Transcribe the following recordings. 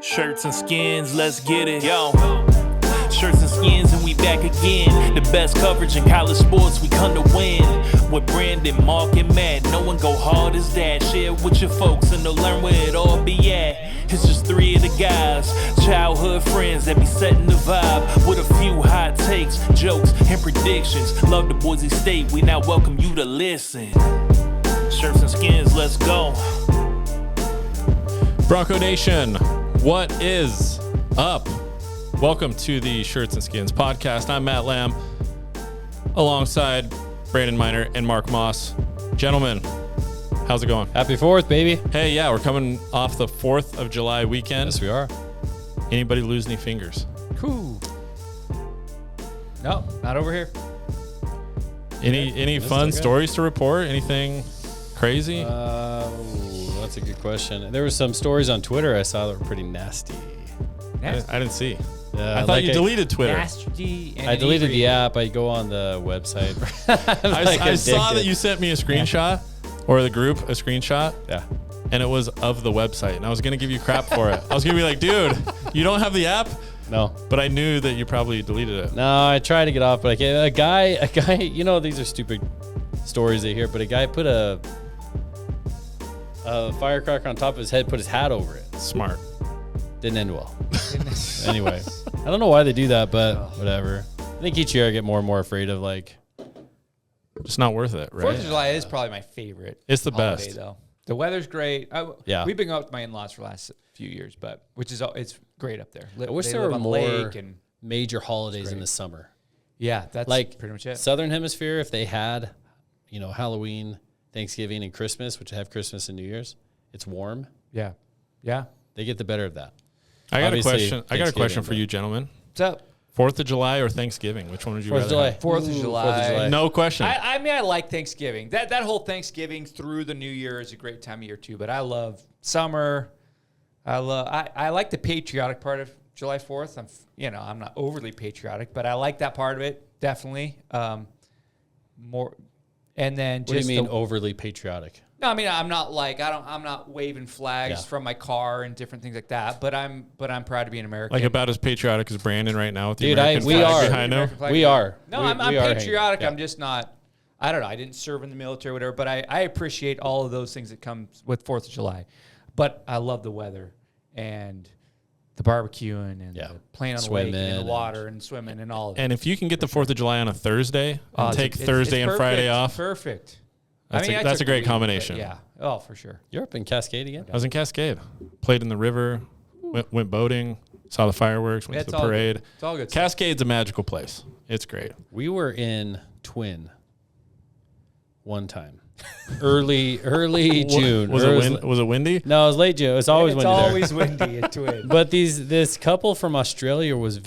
Shirts and skins, let's get it. Yo. Shirts and skins and we back again. The best coverage in college sports, we come to win. With Brandon, Mark, and Matt, no one go hard as that. Share it with your folks and they'll learn where it all be at. It's just three of the guys, childhood friends that be setting the vibe with a few hot takes, jokes, and predictions. Love the Boise State, we now welcome you to listen. Shirts and skins, let's go. Bronco Nation, what is up? Welcome to the Shirts and Skins podcast. I'm Matt Lamb, alongside Brandon Miner and Mark Moss. Gentlemen, how's it going? Happy 4th, baby. Hey, yeah, we're coming off the 4th of July weekend. Yes, we are. Anybody lose any fingers? Cool. No, not over here. Any fun stories to report? Anything crazy? That's a good question. There were some stories on Twitter I saw that were pretty nasty. I didn't see. I thought you deleted Twitter. Nasty and I deleted the app. I go on the website. I saw that you sent me a screenshot, or the group a screenshot. Yeah. And it was of the website, and I was gonna give you crap for it. I was gonna be like, dude, you don't have the app? No. But I knew that you probably deleted it. No, I tried to get off, but I can't. A guy, you know, these are stupid stories they hear, but a guy put a firecracker on top of his head, put his hat over it. Smart. Didn't end well. Anyway, I don't know why they do that, but whatever. I think each year I get more and more afraid of Just not worth it, right? 4th of July is probably my favorite. It's the holiday, best. though. The weather's great. Yeah. We've been going up to my in-laws for the last few years, but it's great up there. I wish They there live were on the more lake and major holidays in great. the summer. yeah, that's Like pretty much it. Southern Hemisphere, if they had, Halloween, Thanksgiving, and Christmas, which have Christmas and New Year's, it's warm. Yeah. They get the better of that. I got a Obviously, question. I got a question Thanksgiving, for you, gentlemen. What's up? 4th of July or Thanksgiving? Which one would you 4th of rather July. have? 4th of July. 4th of July. No question. I mean, I like Thanksgiving. That whole Thanksgiving through the New Year is a great time of year too. But I love summer. I like the patriotic part of July 4th. I'm not overly patriotic, but I like that part of it definitely. More, and then What do you just mean overly patriotic? No, I mean I'm not waving flags from my car and different things like that. But I'm proud to be an American. like about as patriotic as Brandon right now with the Dude, American we flag are. behind him. We are. No, We- I'm we are patriotic. hanging. I'm just not. I don't know. I didn't serve in the military or whatever, but I appreciate all of those things that come with 4th of July. But I love the weather and the barbecuing and the playing on the lake and in the water and swimming and all of it. And if you can get the 4th of July on a Thursday and take It's Thursday and perfect. Friday off, Perfect. That's I a took great the week, but combination. yeah. Oh, for sure. You're up in Cascade again? I was in Cascade, played in the river, went boating, saw the fireworks, went to the parade. It's all good. Cascade's a magical place. It's great. We were in Twin one time. Early June. Was it windy? No, it was late June. It's always It's windy there. always windy at Twin. But this couple from Australia was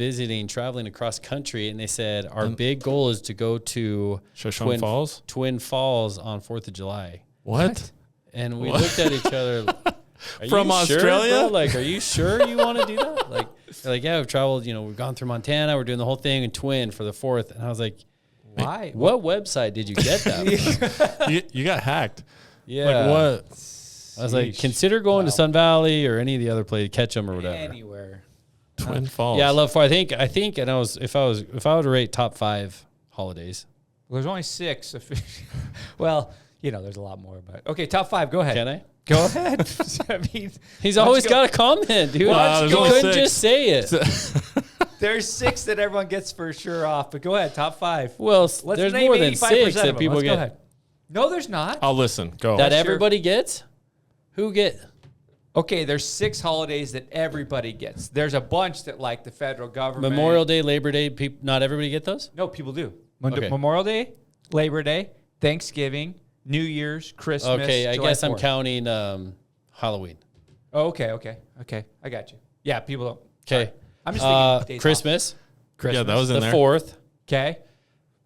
traveling across country, and they said, our big goal is to go to Shoshone Falls? Twin Falls on 4th of July. What? And we looked at each other. Are From you Australia? Sure, bro? Like, are you sure you want to do that? They're like, yeah, we've traveled, we've gone through Montana. We're doing the whole thing in Twin for the 4th. And I was like, Why? what website did you get that from? you got hacked. Yeah. Like what? I was like, consider going to Sun Valley or any of the other places, Ketchum or whatever. Anywhere. Twin Falls. Yeah, I love I think, and if I were to rate top 5 holidays. Well, there's only 6. Well, there's a lot more, but okay, top 5. Go ahead. Can I? Go ahead. I mean, He's always got a comment, dude. Wow, You there's only couldn't 6. just say it. there's 6 that everyone gets for sure off, but go ahead, top 5. Well, Let's there's name more than 85% 6 of that them. people Let's get. Go ahead. No, there's not. I'll listen. Go. That Sure. everybody gets? Who get? Okay, there's 6 holidays that everybody gets. There's a bunch that like the federal government. Memorial Day, Labor Day, not everybody get those? No, people do. Okay. Memorial Day, Labor Day, Thanksgiving, New Year's, Christmas. Okay, I July guess I'm 4th. counting Halloween. Oh, okay. I got you. Yeah, people don't. Okay. Sorry. I'm just thinking days Christmas, Yeah, that was in the there. 4th, Okay.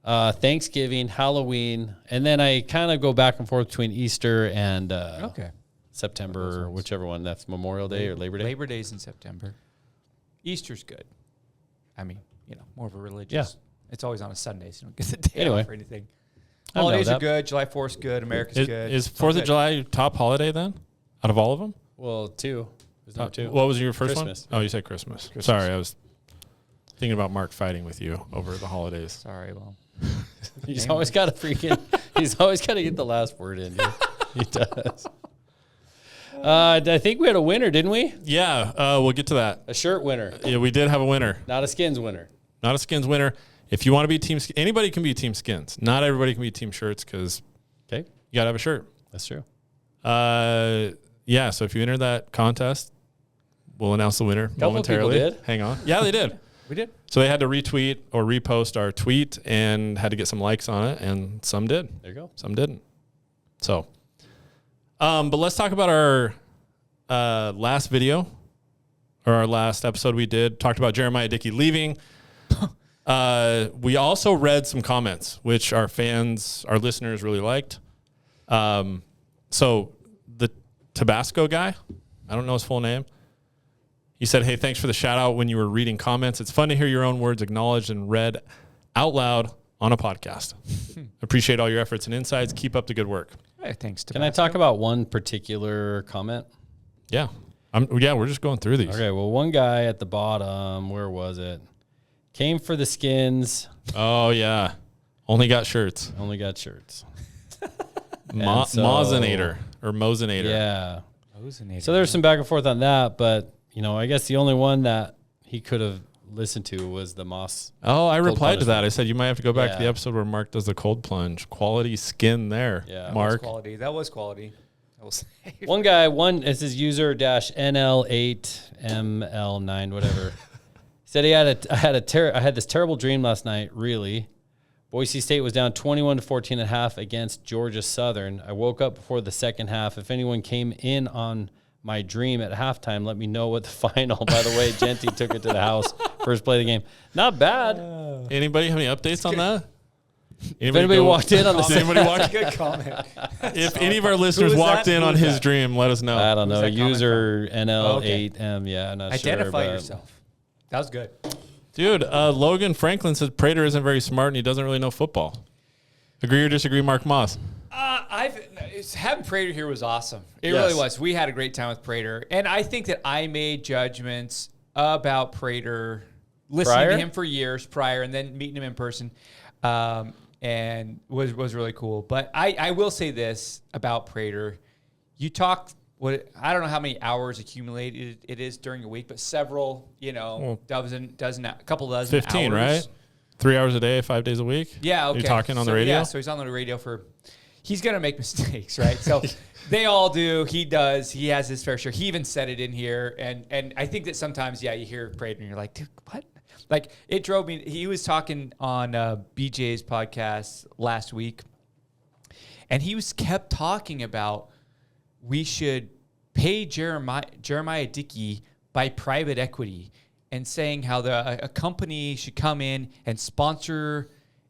Thanksgiving, Halloween, and then I kind of go back and forth between Easter and Okay. September, or whichever one. That's Memorial Day or Labor Day. Labor Day's in September. Easter's good. I mean, more of a religious. Yeah. It's always on a Sunday, so you don't get the day Anyway. off or anything. I know Holidays are that. good. July 4th's good. America's good. Is It's all 4th of good. July your top holiday then? Out of all of them? Well, 2. There's number 2. What was your first Christmas. one? Oh, you said Christmas. Sorry, I was thinking about Mark fighting with you over the holidays. Sorry, well. He's always got to he's always got to get the last word in. Dude. He does. I think we had a winner, didn't we? Yeah, we'll get to that. A shirt winner, Yeah, we did have a winner. not a skins winner. Not a skins winner. If you want to be team, anybody can be team skins. Not everybody can be team shirts because Okay, you gotta have a shirt. that's true. Yeah. So if you enter that contest, we'll announce the winner momentarily. people did. Hang on. Yeah, they did. We did. So they had to retweet or repost our tweet and had to get some likes on it, and some did. There you go. Some didn't. So, but let's talk about our last video or our last episode we did. Talked about Jeremiah Dickey leaving. We also read some comments, which our fans, our listeners really liked. So the Tabasco guy, I don't know his full name. He said, "Hey, thanks for the shout out when you were reading comments. It's fun to hear your own words acknowledged and read out loud on a podcast. Appreciate all your efforts and insights. Keep up the good work." Hey, thanks. Can I talk about one particular comment? Yeah. We're just going through these. Okay, well, one guy at the bottom, where was it? Came for the skins, Oh, yeah. Only got shirts. only got shirts. Mozinator or Mozinator. Yeah. So there's some back and forth on that, but, I guess the only one that he could have listened to was the Moss. Oh, I Cold replied to that. punishment. I said, you might have to go back to the Yeah. episode where Mark does the cold plunge. Quality skin there. Yeah. Mark. That was quality. I will say. One guy, is his user -NL8ML9, whatever. Said I had this terrible dream last night, really. Boise State was down 21-14 at half against Georgia Southern. I woke up before the second half. If anyone came in on my dream at halftime, let me know what the final. By the way, Genty took it to the house. First play of the game. Not bad. Anybody have any updates on that? If anybody walked in on the Did anybody walk? Good comment. If any of our listeners was walked that? in Who on was his that? dream, let us know. I don't know. that comment User NL8M. Yeah, I'm not Identify sure. yourself. That was good. Dude, Logan Franklin says Prater isn't very smart and he doesn't really know football. Agree or disagree, Mark Moss? Having Prater here was awesome. It Yes. really was. We had a great time with Prater, and I think that I made judgments about Prater, listening Prior? to him for years prior, and then meeting him in person, and was really cool. But I will say this about Prater: you talk. I don't know how many hours accumulated it is during a week, but several, a couple dozen 15, hours. right? 3 hours a day, 5 days a week? Yeah, okay. You're talking on the So, radio? Yeah, so he's on the radio he's going to make mistakes, right? So they all do. He does. He has his fair share. He even said it in here. And I think that sometimes, you hear Prater and you're like, dude, what? Like, it drove me. He was talking on BJ's podcast last week, and he kept talking about we should pay Jeremiah Dickey by private equity, and saying how a company should come in and sponsor.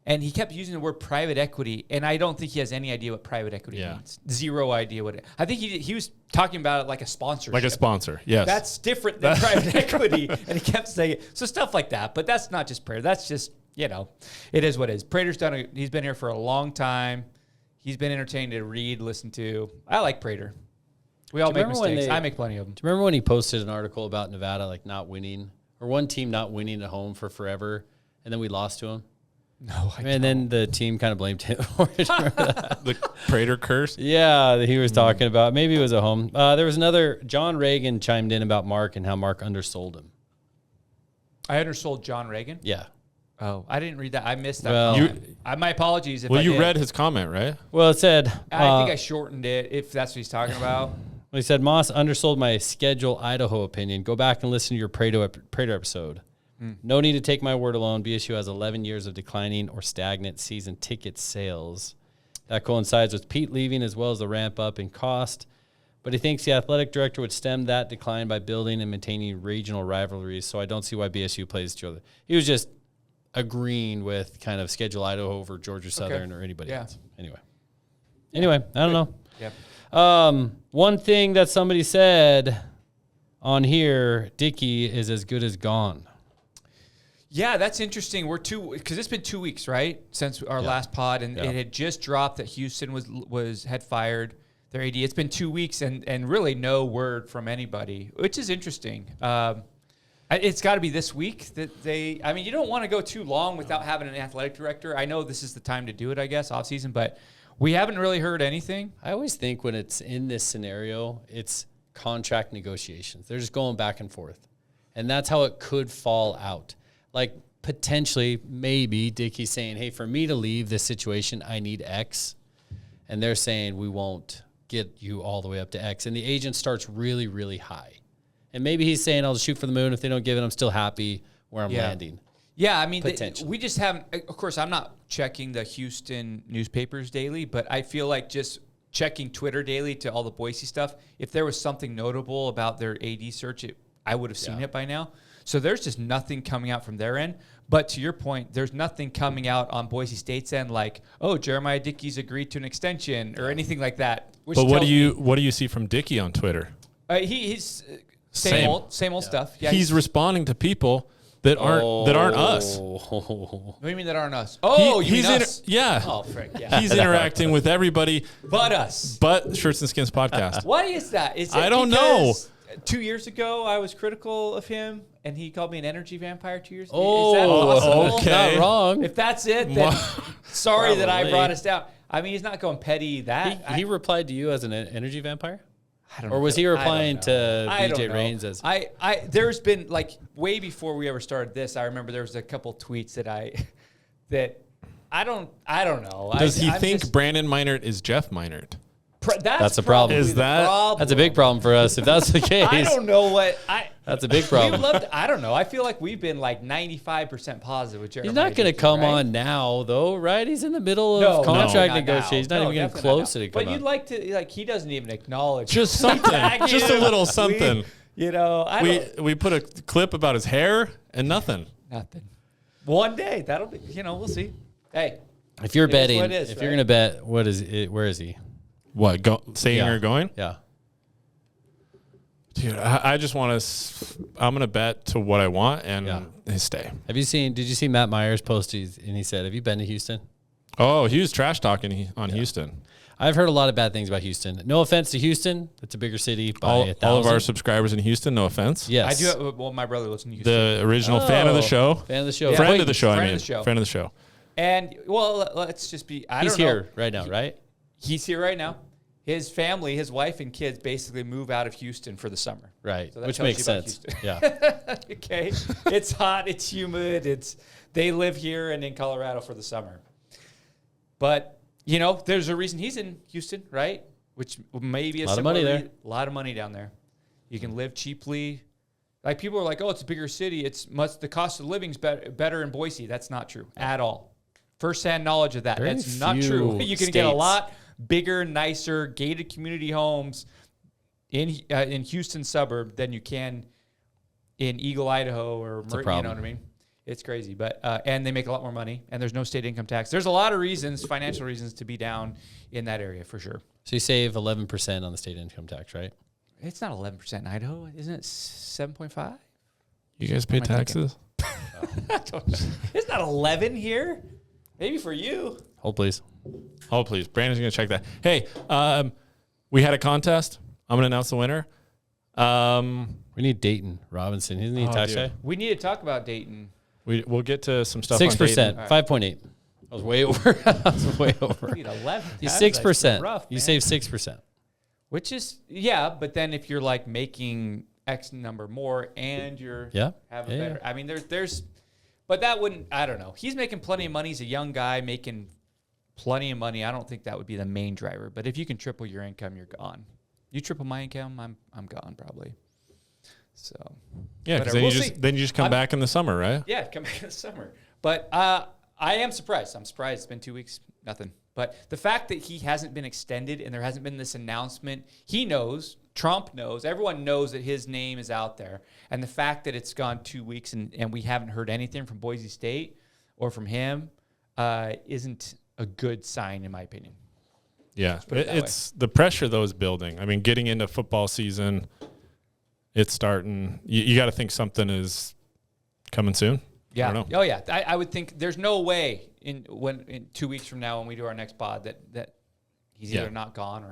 And he kept using the word private equity, and I don't think he has any idea what private equity means. Zero idea what it. I think he was talking about it like a sponsorship. Like a sponsor, yes. That's different than private equity, and he kept saying it. So stuff like that. But that's not just Prater. That's just, it is what it is. Prater's he's been here for a long time. He's been entertaining to read, listen to. I like Prater. We all make mistakes. I make plenty of them. Do you remember when he posted an article about Nevada, like not winning, or one team not winning at home for forever, and then we lost to him? No, And then the team kind of blamed him for it. The Prater curse? Yeah, that he was talking about. Maybe it was at home. There was another. John Reagan chimed in about Mark and how Mark undersold him. I undersold John Reagan. Yeah. Oh, I didn't read that. I missed that. Well, my apologies if Well, I you did. read his comment, right? Well, it said. I think I shortened it, if that's what he's talking about. He said Moss undersold my Schedule Idaho opinion. Go back and listen to your Prater episode. No need to take my word alone. BSU has 11 years of declining or stagnant season ticket sales. That coincides with Pete leaving as well as the ramp up in cost. But he thinks the athletic director would stem that decline by building and maintaining regional rivalries. So I don't see why BSU plays each other. He was just agreeing with kind of Schedule Idaho over Georgia Southern or anybody else. Anyway, I don't know. Yep. One thing that somebody said on here, Dickey is as good as gone. Yeah, that's interesting. Because it's been 2 weeks, right, since our last pod, and it had just dropped that Houston had fired their AD. It's been 2 weeks and really no word from anybody, which is interesting. It's got to be this week that they. I mean, you don't want to go too long without having an athletic director. I know this is the time to do it, I guess, off season, but we haven't really heard anything. I always think when it's in this scenario, it's contract negotiations. They're just going back and forth, and that's how it could fall out. Like potentially, maybe Dickey's saying, "Hey, for me to leave this situation, I need X," and they're saying we won't get you all the way up to X, and the agent starts really, really high. And maybe he's saying, I'll just shoot for the moon. If they don't give it, I'm still happy where I'm landing. Yeah, I mean, we just haven't. Of course, I'm not checking the Houston newspapers daily, but I feel like just checking Twitter daily to all the Boise stuff, if there was something notable about their AD search, I would have seen it by now. So there's just nothing coming out from their end. But to your point, there's nothing coming out on Boise State's end like, oh, Jeremiah Dickey's agreed to an extension or anything like that. But what do you see from Dickey on Twitter? He's... Same old stuff. Yeah, he's responding to people that aren't us. What do you mean that aren't us? Oh, you mean us? Yeah. Oh, frick, yeah. He's interacting with everybody but us. But Shirts and Skins podcast. Why is that? Is it I don't know. 2 years ago, I was critical of him, and he called me an energy vampire 2 years ago. Oh, is that possible? okay. Not wrong. If that's it, then sorry that I brought us down. I mean, he's not going petty that. He replied to you as an energy vampire? I don't or was he replying to BJ Rains as there's been like way before we ever started this, I remember there was a couple tweets that I don't know. Does he think Brandon Meinert is Jeff Meinert? That's a problem. Is that That's a big problem for us if that's the case. I don't know what that's a big problem. I don't know. I feel like we've been like 95% positive with Jeremiah. He's not going to come on now, though, right? He's in the middle of contract negotiations. He's not even getting close to it. But you'd like to, he doesn't even acknowledge. Just something. Just a little something. We put a clip about his hair and nothing. Nothing. One day, that'll be, we'll see. Hey. If you're betting, you're going to bet, where is he? What, saying you're going? Yeah. Dude, I just want to. I'm gonna bet to what I want and his stay. Did you see Matt Myers post? And he said, "Have you been to Houston?" Oh, he was trash talking on Houston. I've heard a lot of bad things about Houston. No offense to Houston; it's a bigger city by 1,000. All of our subscribers in Houston. No offense. Yes, I do. Well, my brother lives in Houston. The original fan of the show. Fan of the show. Yeah. Friend of the show. Friend of the show. And let's just be. He's here right now, right? He's here right now. His family, his wife and kids basically move out of Houston for the summer. Right, so which makes sense. Yeah. Okay. It's hot. It's humid. They live here and in Colorado for the summer. But, there's a reason he's in Houston, right? Which maybe a lot of money there. A lot of money down there. You can live cheaply. Like people are like, oh, it's a bigger city. The cost of living's better in Boise. That's not true at all. First-hand knowledge of that. That's not true. You can get a lot bigger, nicer, gated community homes in Houston suburb than you can in Eagle, Idaho, or you know what I mean? It's crazy, but and they make a lot more money, and there's no state income tax. There's a lot of reasons, financial reasons, to be down in that area for sure. So you save 11% on the state income tax, right? It's not 11% in Idaho, isn't it? 7.5. You guys pay taxes? It's not 11 here. Maybe for you. Hold please. Oh, please. Brandon's going to check that. Hey, we had a contest. I'm going to announce the winner. We need Dayton Robinson. Isn't he a touchdown? We need to talk about Dayton. We'll get to some stuff 6%, on Dayton. 5.8. I was way over. I was way over. You need 11. You 6%. You save 6%. Which is, but then if you're like making X number more and you're having better. I mean, there's, but that wouldn't, I don't know. He's making plenty of money. He's a young guy making plenty of money. I don't think that would be the main driver. But if you can triple your income, you're gone. You triple my income, I'm gone probably. So yeah, because then you just come back in the summer, right? Yeah, come back in the summer. But I am surprised. I'm surprised. It's been 2 weeks, nothing. But the fact that he hasn't been extended and there hasn't been this announcement, he knows, Trump knows, everyone knows that his name is out there. And the fact that it's gone 2 weeks and we haven't heard anything from Boise State or from him isn't a good sign, in my opinion. Yeah, it's the pressure, though, is building. I mean, getting into football season, it's starting. You got to think something is coming soon. Yeah. I don't know. Oh, yeah. I would think there's no way in 2 weeks from now when we do our next pod that he's either not gone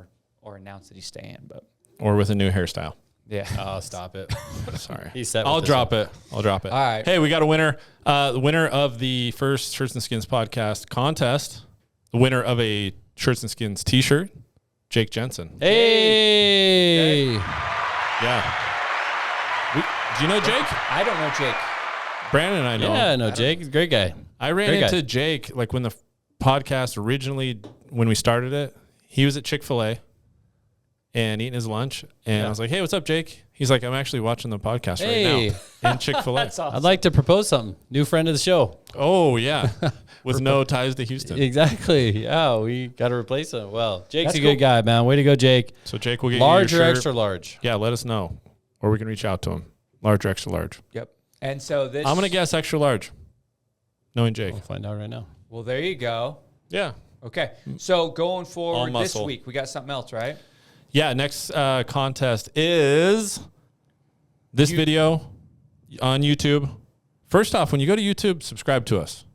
or announce that he's staying. But Or with a new hairstyle. yeah. Oh, stop it. Sorry. He's set I'll with this drop it. I'll drop it. All right. Hey, we got a winner. The winner of the first Shirts and Skins podcast contest. The winner of a Shirts and Skins t-shirt, Jake Jensen. Hey. Yeah. Do you know Jake? I don't know Jake. Brandon and I know. Yeah, no, Jake. He's a great guy. I ran Great into guy. Jake like when the podcast originally, when we started it, he was at Chick-fil-A and eating his lunch. And I was like, hey, what's up, Jake? He's like, I'm actually watching the podcast Hey. right now in Chick-fil-A. That's awesome. I'd like to propose something. New friend of the show. Oh, yeah. With no ties to Houston. Exactly. Yeah, we got to replace him. Well, Jake's That's a good guy, man. Way to go, Jake. So Jake will get Large you or your shirt. extra large? Yeah, let us know. Or we can reach out to him. Large or extra large. Yep. And so this. I'm going to guess extra large. Knowing Jake. We'll find out right now. Well, there you go. Yeah. Okay. So going forward this muscle. week, we got something else, right? Yeah, next contest is this video on YouTube. First off, when you go to YouTube, subscribe to us.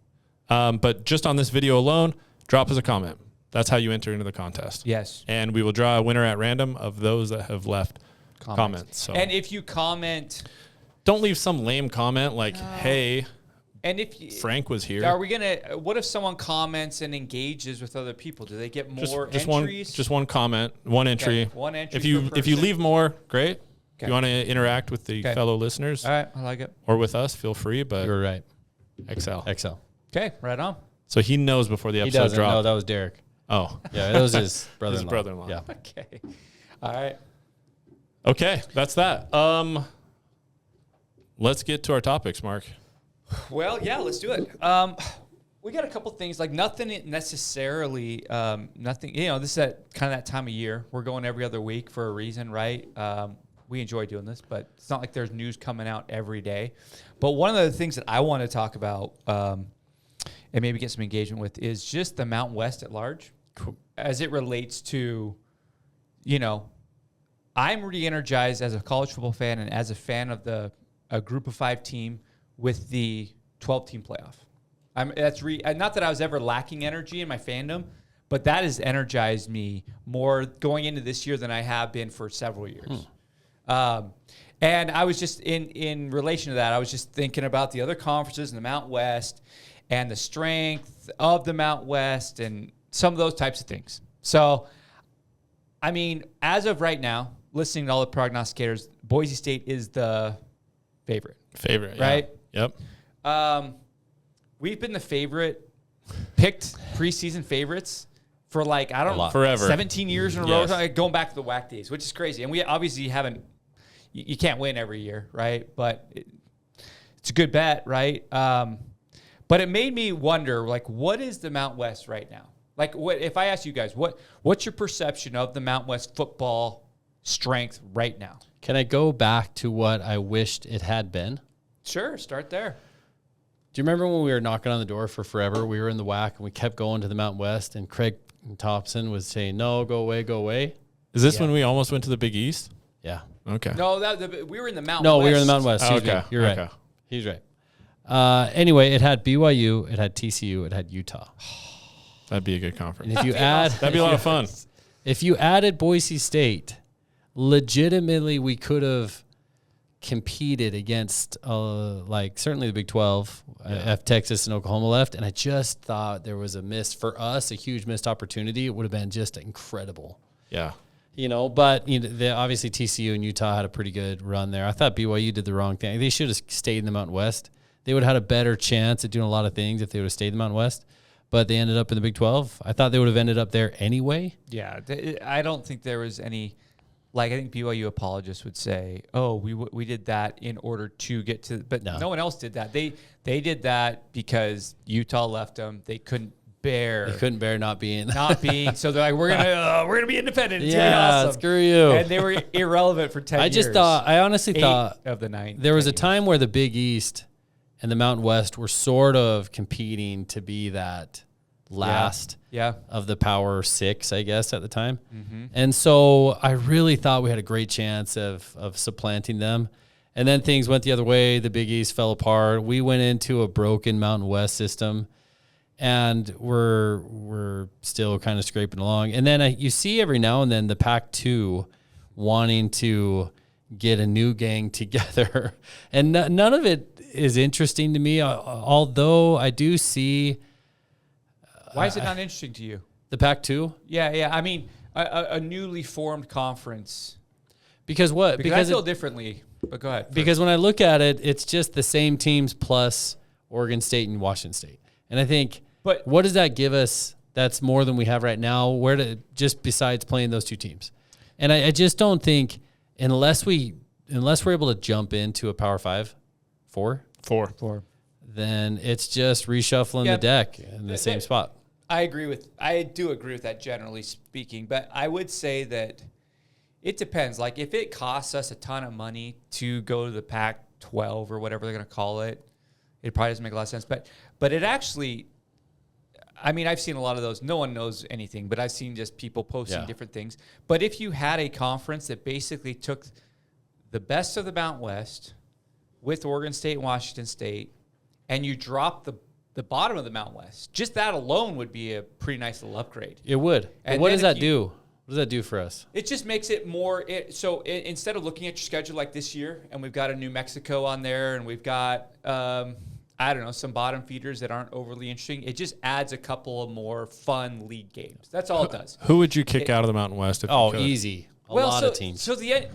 But just on this video alone, drop us a comment. That's how you enter into the contest. Yes. And we will draw a winner at random of those that have left comments. So And if you comment, don't leave some lame comment like, hey, and if you, Frank was here. are we gonna? What if someone comments and engages with other people? Do they get more entries? Just one comment, one entry. Okay, one entry If you per if you person. leave more, great. If Okay. you want to interact with the Okay. fellow listeners All right, I like it. or with us, feel free. But You're right. XL. XL. Okay, right on. So he knows before the He episode doesn't. No, dropped. that was Derek. Oh, Yeah, that was his brother-in-law. brother-in-law. Yeah. Okay. All right. okay. That's that. Let's get to our topics, Mark. Well, yeah, let's do it. We got a couple things, like nothing necessarily, nothing, this is that kind of that time of year. We're going every other week for a reason, right? We enjoy doing this, but it's not like there's news coming out every day. But one of the things that I want to talk about and maybe get some engagement with is just the Mountain West at large as it relates to, I'm re-energized as a college football fan and as a fan of a group of 5 team with the 12-team playoff. Not that I was ever lacking energy in my fandom, but that has energized me more going into this year than I have been for several years. And I was just in relation to that, I was just thinking about the other conferences in the Mountain West and the strength of the Mountain West and some of those types of things. So, I mean, as of right now, listening to all the prognosticators, Boise State is the favorite. Favorite, Right? Yeah. Yep. We've been the favorite, picked preseason favorites for Forever. 17 years in a Yes. row, like going back to the WAC days, which is crazy. And we obviously haven't, you can't win every year, right? But it's a good bet, right? But it made me wonder, what is the Mountain West right now? If I ask you guys, what's your perception of the Mountain West football strength right now? Can I go back to what I wished it had been? Sure, start there. Do you remember when we were knocking on the door for forever? We were in the WAC and we kept going to the Mountain West, and Craig Thompson was saying, "No, go away, go away." Is this when we almost went to the Big East? Yeah. Okay. No, we were in the Mountain No, West. we were in the Mountain West. Oh, Excuse me. okay. You're right. Okay. He's right. Anyway, it had BYU, it had TCU, it had Utah. That'd be a good conference. And if you add, That'd be a lot of fun. if you added Boise State, legitimately we could have competed against certainly the Big 12 if Texas and Oklahoma left, and I just thought there was a huge missed opportunity. It would have been just incredible, Yeah. but obviously TCU and Utah had a pretty good run there. I thought BYU did the wrong thing. They should have stayed in the Mountain West. They would have had a better chance at doing a lot of things if they would have stayed in the Mountain West, but they ended up in the Big 12. I thought they would have ended up there anyway. Yeah, I don't think there was any. I think BYU apologists would say, "Oh, we did that in order to get to," but no one else did that. They did that because Utah left them. They couldn't bear not being. So they're like, we're gonna be independent. It's Yeah, gonna be awesome. screw you. And they were irrelevant for 10 years. I honestly 8 thought of the 9. there was a 10 time where the Big East and the Mountain West were sort of competing to be that last Yeah. of the Power 6, I guess, at the time. And so I really thought we had a great chance of supplanting them. And then things went the other way. The Big East fell apart. We went into a broken Mountain West system. and we're still kind of scraping along. And then you see every now and then the Pac-2 wanting to get a new gang together, and none of it is interesting to me. Although I do see. Why is it not interesting to you? The Pac-2? Yeah. I mean, a newly formed conference. Because what? Because I feel differently. But go ahead. Because when I look at it, it's just the same teams plus Oregon State and Washington State. And I think, but what does that give us that's more than we have right now, just besides playing those two teams? And I just don't think, unless we're able to jump into a Power 5, 4, then it's just reshuffling the deck in the same spot. I do agree with that, generally speaking, but I would say that it depends. Like, if it costs us a ton of money to go to the Pac-12 or whatever they're going to call it, it probably doesn't make a lot of sense. But it actually, I mean, I've seen a lot of those. No one knows anything, but I've seen just people posting different things. But if you had a conference that basically took the best of the Mountain West with Oregon State and Washington State, and you drop the bottom of the Mountain West, just that alone would be a pretty nice little upgrade. It would. And what does that do? What does that do for us? It just makes it more. Instead of looking at your schedule like this year, and we've got a New Mexico on there, and we've got some bottom feeders that aren't overly interesting. It just adds a couple of more fun league games. That's all it does. Who would you kick out of the Mountain West? If you could? Easy. A lot of teams. So here's the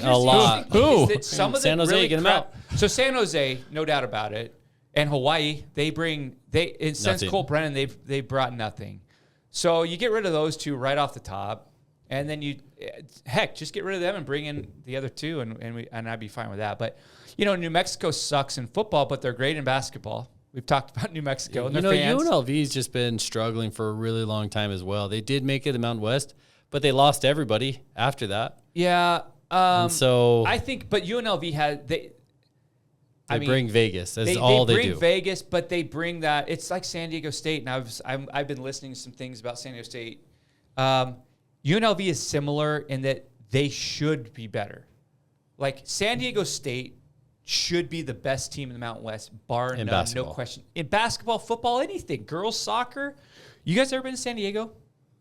lot. interesting thing is that some of San them Jose, really get them crap. out. So San Jose, no doubt about it, and Hawaii, since Nothing. Cole Brennan, they've brought nothing. So you get rid of those two right off the top, and then just get rid of them and bring in the other two, and I'd be fine with that. But New Mexico sucks in football, but they're great in basketball. We've talked about New Mexico and their fans. UNLV's just been struggling for a really long time as well. They did make it to Mountain West, but they lost everybody after that. Yeah. So I think, but UNLV has They bring Vegas. That's all they do. They bring Vegas, but they bring that. It's like San Diego State, and I've been listening to some things about San Diego State. UNLV is similar in that they should be better. Like, San Diego State should be the best team in the Mountain West, bar none, no question. In basketball, football, anything. Girls soccer. You guys ever been to San Diego?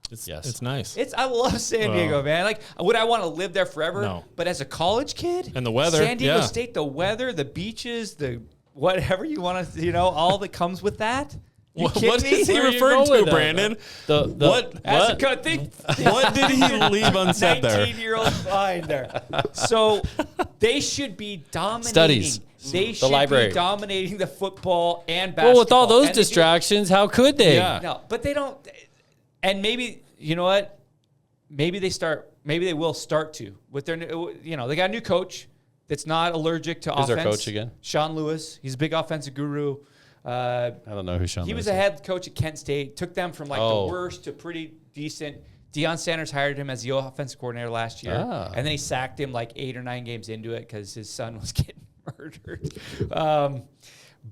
It's nice. I love San Diego, man. Like, would I want to live there forever? No. But as a college kid, and the weather, San Diego State, the weather, the beaches, the whatever you want to, all that comes with that. What is he referring to, Brandon? What did he leave unsaid there? 19-year-old fine there. So they should be dominating. Studies. They should be dominating the football and basketball. Well, with all those distractions, how could they? Yeah. No, but they don't. And maybe, you know what? Maybe they will start to with their, they got a new coach that's not allergic to offense. Who's their coach again? Sean Lewis. He's a big offensive guru. I don't know who Sean Lewis is. He was a head coach at Kent State. Took them from the worst to pretty decent. Deion Sanders hired him as the offensive coordinator last year. And then he sacked him like 8 or 9 games into it because his son was getting murdered.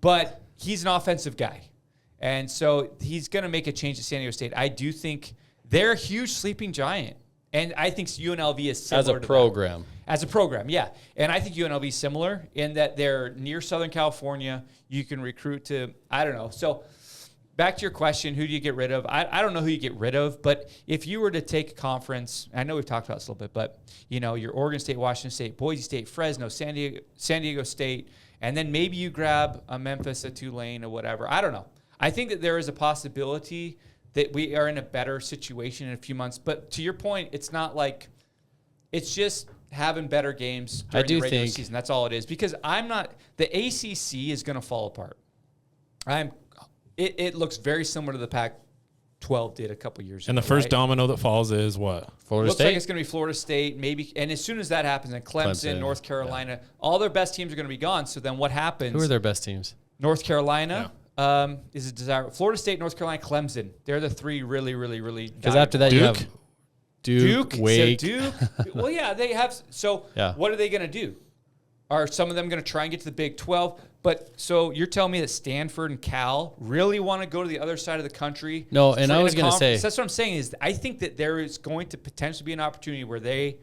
But he's an offensive guy. And so he's going to make a change at San Diego State. I do think they're a huge sleeping giant. And I think UNLV is similar as a program. As a program, yeah. And I think UNLV is similar in that they're near Southern California. You can recruit to, I don't know. So back to your question, who do you get rid of? I don't know who you get rid of, but if you were to take a conference, I know we've talked about this a little bit, but your Oregon State, Washington State, Boise State, Fresno, San Diego State, and then maybe you grab a Memphis, a Tulane, or whatever. I don't know. I think that there is a possibility that we are in a better situation in a few months. But to your point, it's not like it's just having better games during the regular season. That's all it is. Because the ACC is going to fall apart. It looks very similar to the Pac-12 did a couple years ago. And the first domino that falls is what? Florida Looks State? like it's going to be Florida State, maybe. And as soon as that happens, then Clemson, North Carolina, all their best teams are going to be gone. So then what happens? Who are their best teams? North Carolina. Is it desirable? Florida State, North Carolina, Clemson. They're the 3 really, really, really. Because after that, you have Duke, Wake. So Duke. Well, yeah, they have. So what are they going to do? Are some of them going to try and get to the Big 12? But so you're telling me that Stanford and Cal really want to go to the other side of the country? No, and I was going to say. That's what I'm saying is I think that there is going to potentially be an opportunity where they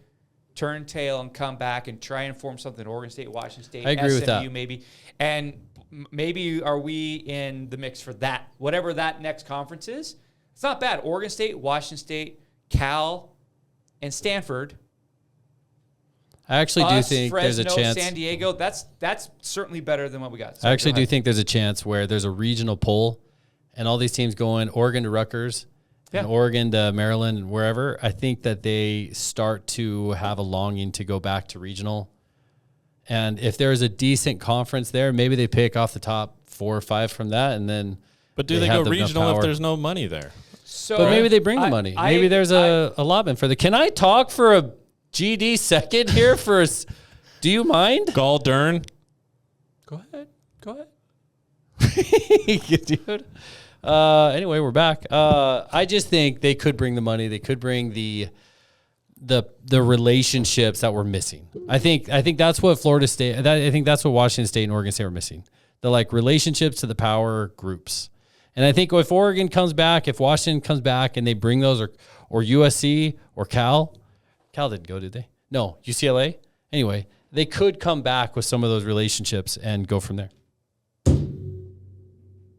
turn tail and come back and try and form something. Oregon State, Washington State, I agree with that. SMU maybe. And maybe are we in the mix for that? Whatever that next conference is, it's not bad. Oregon State, Washington State, Cal, and Stanford. I actually do think Fresno, there's a chance. San Diego. That's certainly better than what we got. I actually do think there's a chance where there's a regional poll, and all these teams going Oregon to Rutgers, and Oregon to Maryland, and wherever. I think that they start to have a longing to go back to regional. And if there's a decent conference there, maybe they pick off the top 4 or 5 from that, and then. But do they go regional if there's no money there? So, but maybe they bring the money. Maybe there's a allotment for the. Can I talk for a GD second here for us? Do you mind? Gall Dern. Go ahead. Dude. Anyway, we're back. I just think they could bring the money. They could bring the relationships that we're missing. I think that's what Florida State. I think that's what Washington State and Oregon State were missing. The like relationships to the power groups. And I think if Oregon comes back, if Washington comes back, and they bring those, or USC or Cal didn't go, did they? No, UCLA. Anyway, they could come back with some of those relationships and go from there.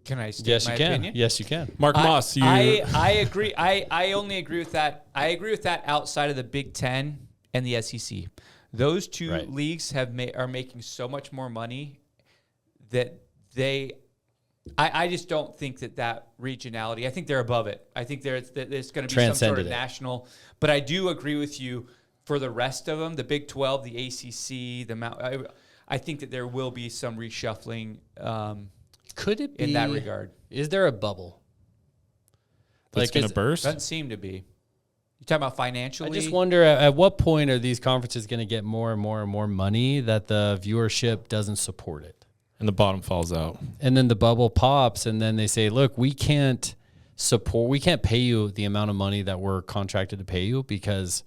Can I state Yes, my you can. opinion? Yes, you can. Mark Moss, you. I agree. I only agree with that. I agree with that outside of the Big Ten and the SEC. Those two leagues are making so much more money that I just don't think that regionality. I think they're above it. I think there's going to be some sort of national. But I do agree with you for the rest of them, the Big 12, the ACC, the Mount. I think that there will be some reshuffling. Could it be in that regard? Is there a bubble That's going to burst? Doesn't seem to be. You talking about financially? I just wonder at what point are these conferences going to get more and more and more money that the viewership doesn't support it? And the bottom falls out. And then the bubble pops, and then they say, look, we can't pay you the amount of money that we're contracted to pay you because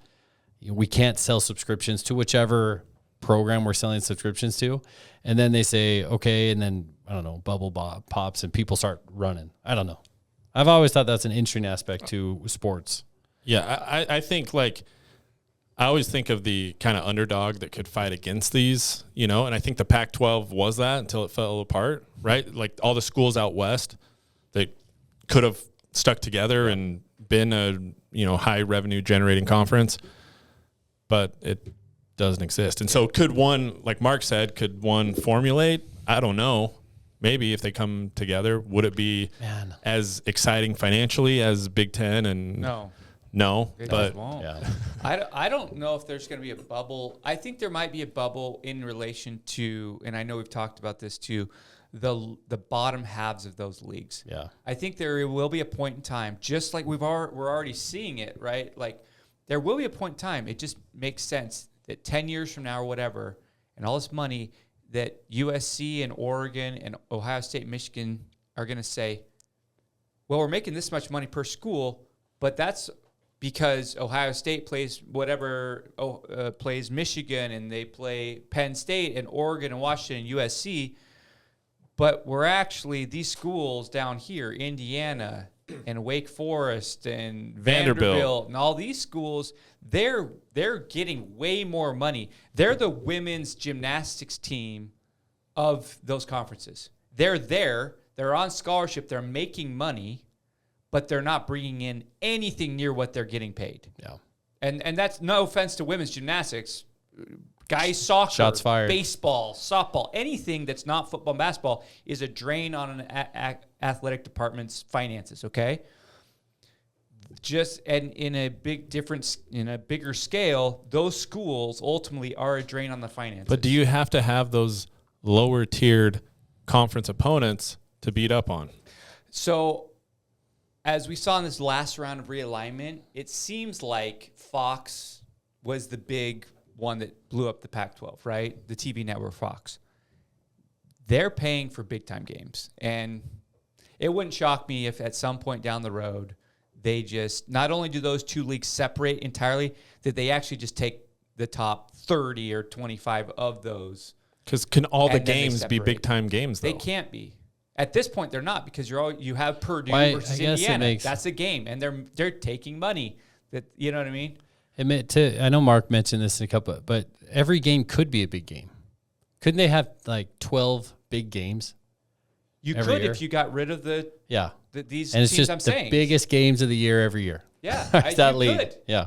we can't sell subscriptions to whichever program we're selling subscriptions to. And then they say, okay, and then, I don't know, bubble pops and people start running. I don't know. I've always thought that's an interesting aspect to sports. Yeah, I think I always think of the kind of underdog that could fight against these, and I think the Pac-12 was that until it fell apart, right? Like all the schools out west that could have stuck together and been a, high revenue generating conference, but it doesn't exist. And so could one, like Mark said, could one formulate? I don't know. Maybe if they come together, would it be as exciting financially as Big Ten? And No, but yeah. I don't know if there's going to be a bubble. I think there might be a bubble in relation to, and I know we've talked about this too, the bottom halves of those leagues. Yeah, I think there will be a point in time, just like we're already seeing it, right? Like there will be a point in time. It just makes sense that 10 years from now or whatever, and all this money that USC and Oregon and Ohio State, Michigan are going to say, well, we're making this much money per school, but that's because Ohio State plays plays Michigan, and they play Penn State and Oregon and Washington and USC. But we're actually, these schools down here, Indiana and Wake Forest and Vanderbilt and all these schools, they're getting way more money. They're the women's gymnastics team of those conferences. They're there. They're on scholarship. They're making money, but they're not bringing in anything near what they're getting paid. Yeah. And that's no offense to women's gymnastics. Guys soccer, shots fired, baseball, softball, anything that's not football and basketball is a drain on an athletic department's finances, okay? Just and in a bigger scale, those schools ultimately are a drain on the finances. But do you have to have those lower tiered conference opponents to beat up on? So as we saw in this last round of realignment, it seems like Fox was the big one that blew up the Pac-12, right? The TV network Fox. They're paying for big-time games. And it wouldn't shock me if at some point down the road, they just, not only do those two leagues separate entirely, that they actually just take the top 30 or 25 of those. Because can all the games be big-time games, though? They can't be. At this point, they're not, because you have Purdue versus I guess Indiana. That's a game, and they're taking money. That, you know what I mean? I know Mark mentioned this in a couple, but every game could be a big game. Couldn't they have like 12 big games? You every could year. if you got rid of Yeah. these And it's teams just I'm the saying. biggest games of the year every year. Yeah, that you league. could. Yeah.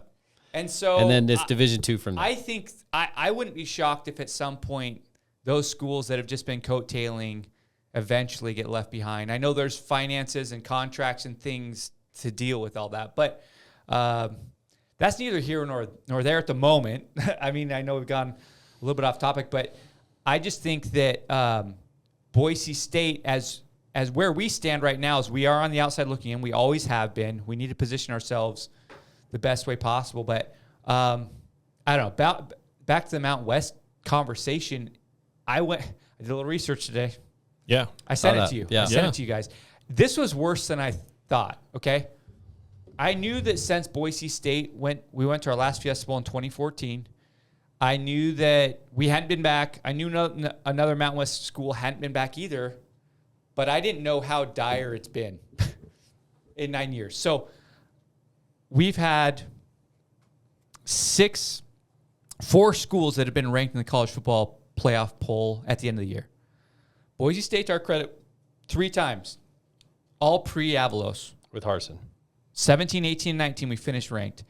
And so And then it's Division II from there. I think I wouldn't be shocked if at some point those schools that have just been coattailing eventually get left behind. I know there's finances and contracts and things to deal with all that, but that's neither here nor there at the moment. I mean, I know we've gone a little bit off topic, but I just think that Boise State, as where we stand right now, is we are on the outside looking in. We always have been. We need to position ourselves the best way possible. But I don't know. Back to the Mountain West conversation, I did a little research today. Yeah. I sent it to you. Yeah. I sent it to you guys. This was worse than I thought, okay? I knew that since Boise State we went to our last Fiesta Bowl in 2014. I knew that we hadn't been back. I knew another Mountain West school hadn't been back either, but I didn't know how dire it's been in 9 years. So we've had 4 schools that have been ranked in the college football playoff poll at the end of the year. Boise State, to our credit, 3 times, all pre-Avalos. With Harsin. 17, 18, 19, we finished ranked.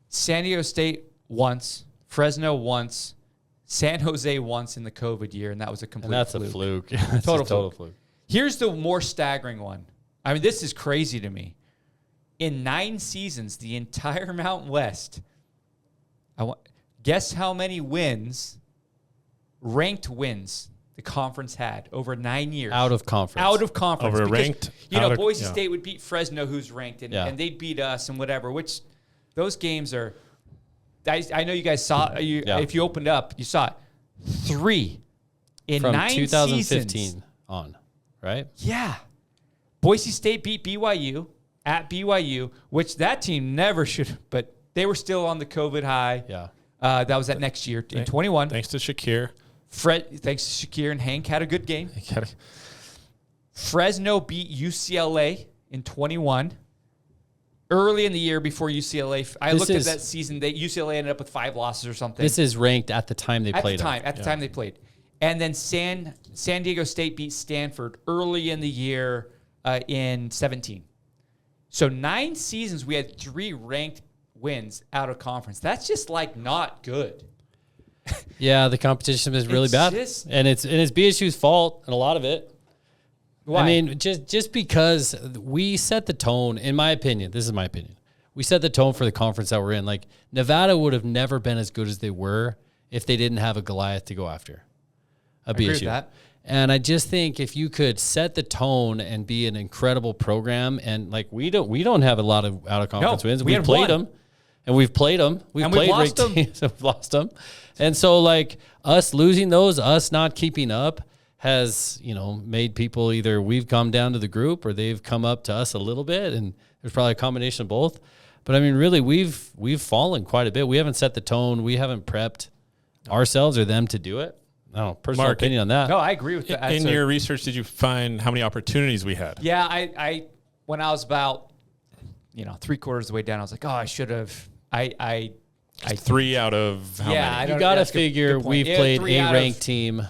San Diego State once, Fresno once, San Jose once in the COVID year, and that was a complete And that's fluke. a fluke. That's Total a total fluke. Here's the more staggering one. I mean, this is crazy to me. In 9 seasons, the entire Mountain West, guess how many ranked wins, the conference had over 9 years. Out of conference. Out of conference. Over Because, ranked? Boise Yeah. State would beat Fresno, who's ranked, and they'd beat us and whatever, which those games are, I know you guys saw, if you opened up, you saw it. 3 in From 9 2015 seasons. on, right? Yeah. Boise State beat BYU at BYU, which that team never should, but they were still on the COVID high. Yeah. That was that next year in 21. Thanks to Shakir. Thanks to Shakir and Hank had a good game. Fresno beat UCLA in 21. Early in the year before UCLA, I looked at that season. UCLA ended up with 5 losses or something. This is ranked at the time they played. At the time they played. And then San Diego State beat Stanford early in the year in 17. So 9 seasons, we had 3 ranked wins out of conference. That's just like not good. Yeah, the competition is really It's bad, just- and it's BSU's fault, and a lot of it. Why? I mean, just because we set the tone, in my opinion, this is my opinion. We set the tone for the conference that we're in. Like, Nevada would have never been as good as they were if they didn't have a Goliath to go after. A agree with BSU. that. And I just think if you could set the tone and be an incredible program, and like we don't have a lot of out of conference wins. we We've had played one. them, and we've played them. And played we've lost ranked them. teams, we've lost them, and so like us losing those, us not keeping up, has made people either we've come down to the group or they've come up to us a little bit, and there's probably a combination of both. But I mean, really, we've fallen quite a bit. We haven't set the tone. We haven't prepped ourselves or them to do it. I don't know, personal Mark, opinion on that. No, I agree with that. In your research, did you find how many opportunities we had? Yeah, I when I was about 3/4 of the way down, I was like, oh, I should have. I 3 out of how Yeah, many? I You don't- got to that's a good figure point. we've Yeah, played 3 a out of- ranked team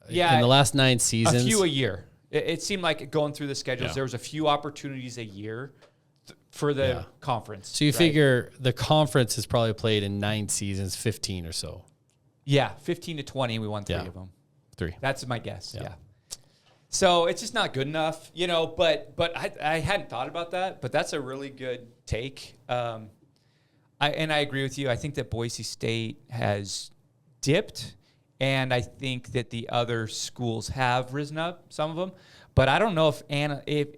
in the last 9 seasons. a few a year. It seemed like going through the schedules, Yeah. there was a few opportunities a year for the conference. So you right? figure the conference has probably played in 9 seasons, 15 or so. Yeah, 15 to 20, we won 3 Yeah. of them. 3. That's my guess. Yeah. Yeah. So it's just not good enough, but I hadn't thought about that, but that's a really good take. I agree with you. I think that Boise State has dipped, and I think that the other schools have risen up, some of them, but I don't know if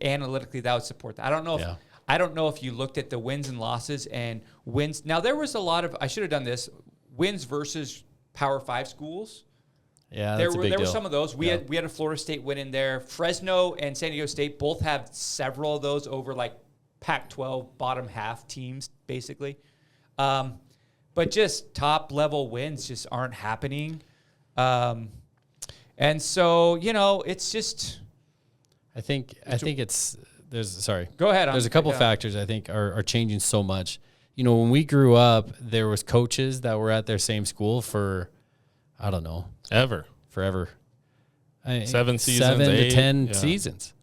analytically that would support that. I don't know if I don't know if you looked at the wins and losses and wins. Now there was a lot of, I should have done this, wins versus Power 5 schools. Yeah, There that's a big were deal. some of those. We had a Florida State win in there. Fresno and San Diego State both have several of those over like Pac-12 bottom half teams, basically. But just top level wins just aren't happening. And so, it's just. I think it's sorry. Go ahead. There's a couple factors I think are changing so much. When we grew up, there was coaches that were at their same school for, I don't know, Ever. forever. 7 seasons, 7 to 8, 10 yeah. seasons.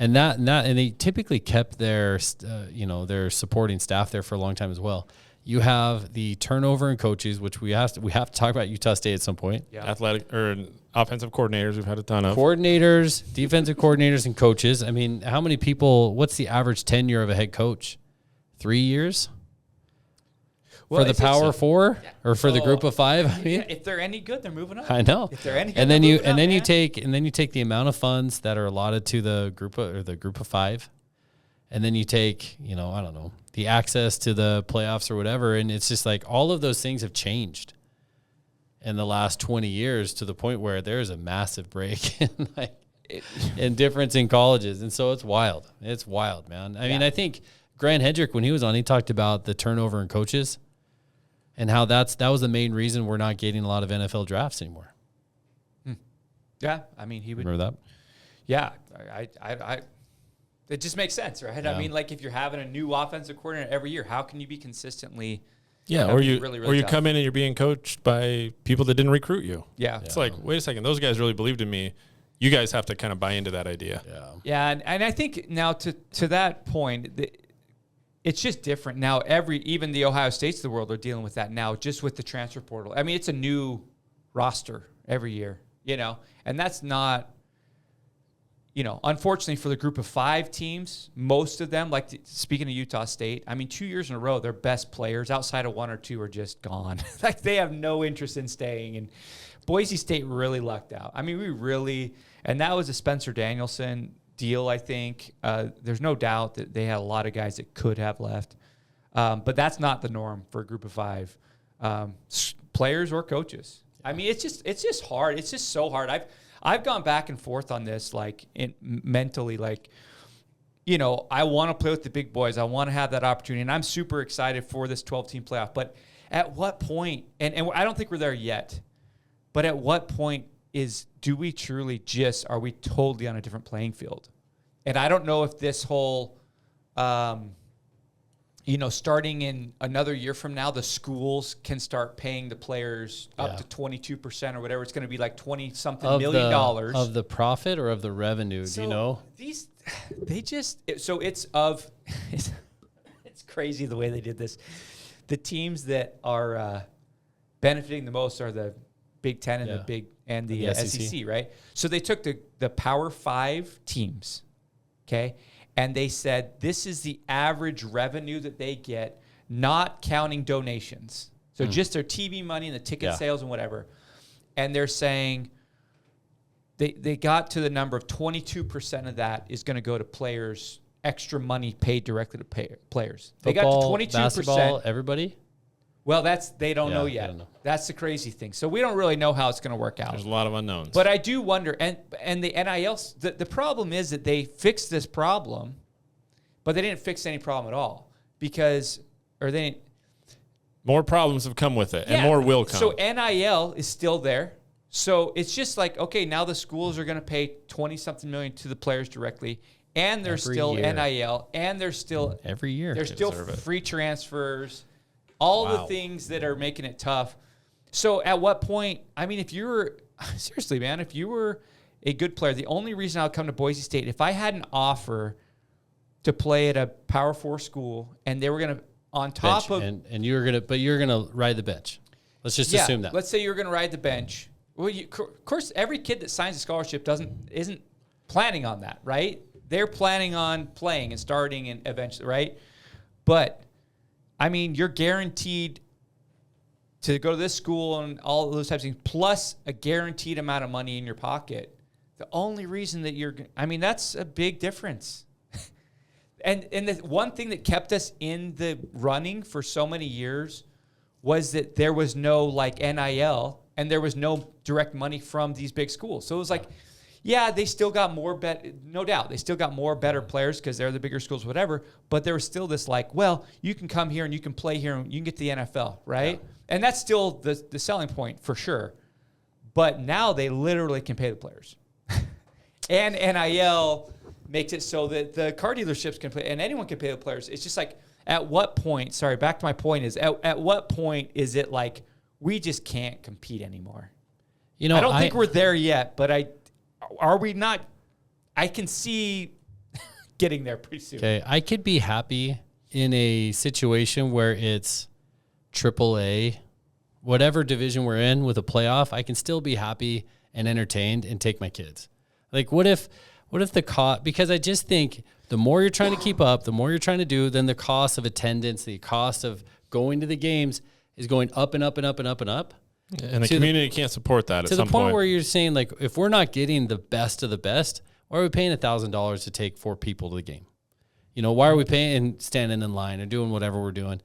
And and they typically kept their their supporting staff there for a long time as well. You have the turnover in coaches, which we have to talk about Utah State at some point. Yeah. Athletic or offensive coordinators, we've had a ton of. Coordinators, defensive coordinators, and coaches. I mean, how many people? What's the average tenure of a head coach? 3 years. Well, for the Power Four or for the Group of Five? I mean, if they're any good, they're moving up. I know. If they're any good, and then they're you moving up, you take the amount of funds that are allotted to the Group of Five, and then you take I don't know, the access to the playoffs or whatever, and it's just like all of those things have changed in the last 20 years to the point where there's a massive break in difference in colleges, and so it's wild. It's wild, man. I mean, I think Grant Hedrick, when he was on, he talked about the turnover in coaches. And how that was the main reason we're not getting a lot of NFL drafts anymore. Yeah, I mean, he would remember that. Yeah, I it just makes sense, right? Yeah. I mean, like if you're having a new offensive coordinator every year, how can you be consistently? Yeah, that or would be you really, or really you tough. come in and you're being coached by people that didn't recruit you. Yeah, It's like, wait a second, those guys really believed in me. You guys have to kind of buy into that idea. Yeah, and I think now to that point. It's just different now. Even the Ohio States of the world are dealing with that now, just with the transfer portal. I mean, it's a new roster every year, and that's not, unfortunately for the Group of Five teams, most of them, speaking of Utah State, I mean, 2 years in a row, their best players outside of one or two are just gone. Like they have no interest in staying. And Boise State really lucked out. I mean, and that was a Spencer Danielson deal, I think. There's no doubt that they had a lot of guys that could have left. But that's not the norm for a Group of Five, players or coaches. I mean, it's just hard. It's just so hard. I've gone back and forth on this, mentally, I want to play with the big boys. I want to have that opportunity, and I'm super excited for this 12-team playoff. But at what point, and I don't think we're there yet, but at what point do we truly are we totally on a different playing field? And I don't know if this whole, starting in another year from now, the schools can start paying the players up to 22% or whatever. It's going to be like $20-something million. Of the profit or of the revenue, do you know? It's crazy the way they did this. The teams that are benefiting the most are the Big Ten and the SEC, right? So they took the Power Five teams, okay, and they said this is the average revenue that they get, not counting donations. So just their TV money and the ticket sales and whatever. And they're saying they got to the number of 22% of that is going to go to players, extra money paid directly to players. They Football, got to 22%. basketball, everybody? Well, they don't know yet. Don't know. That's the crazy thing. So we don't really know how it's going to work out. There's a lot of unknowns. But I do wonder, and the NIL, the problem is that they fixed this problem, but they didn't fix any problem at all more problems have come with it, and more will come. So NIL is still there. So it's just like, okay, now the schools are going to pay 20-something million to the players directly, and there's still year. NIL, and there's still Every year. There's still free transfers, all the things that are making it tough. So at what point, I mean, if you were a good player, the only reason I'll come to Boise State, if I had an offer to play at a Power 4 school and they were going to, on top bench. of... And you're going to ride the bench. Let's just assume that. Let's say you're going to ride the bench. Well, of course, every kid that signs a scholarship isn't planning on that, right? They're planning on playing and starting and eventually, right? But, I mean, you're guaranteed to go to this school and all those types of things, plus a guaranteed amount of money in your pocket. The only reason that that's a big difference. And the one thing that kept us in the running for so many years was that there was no NIL and there was no direct money from these big schools. So it was like, they still got no doubt. They still got more better players because they're the bigger schools, whatever. But there was still this you can come here and you can play here and you can get to the NFL, right? Yeah. And that's still the selling point for sure. But now they literally can pay the players. And NIL makes it so that the car dealerships can pay, and anyone can pay the players. It's just at what point, back to my point is, at what point is it we just can't compete anymore? I don't think we're there yet, but are we not? I can see getting there pretty soon. Okay, I could be happy in a situation where it's AAA, whatever division we're in with a playoff. I can still be happy and entertained and take my kids. Like, what if the cost? Because I just think the more you're trying to keep up, the more you're trying to do, then the cost of attendance, the cost of going to the games is going up and up and up and up and up. And the community can't support that to the point where you're saying, like, if we're not getting the best of the best, why are we paying $1,000 to take 4 people to the game? You know, why are we paying and standing in line or doing whatever we're doing?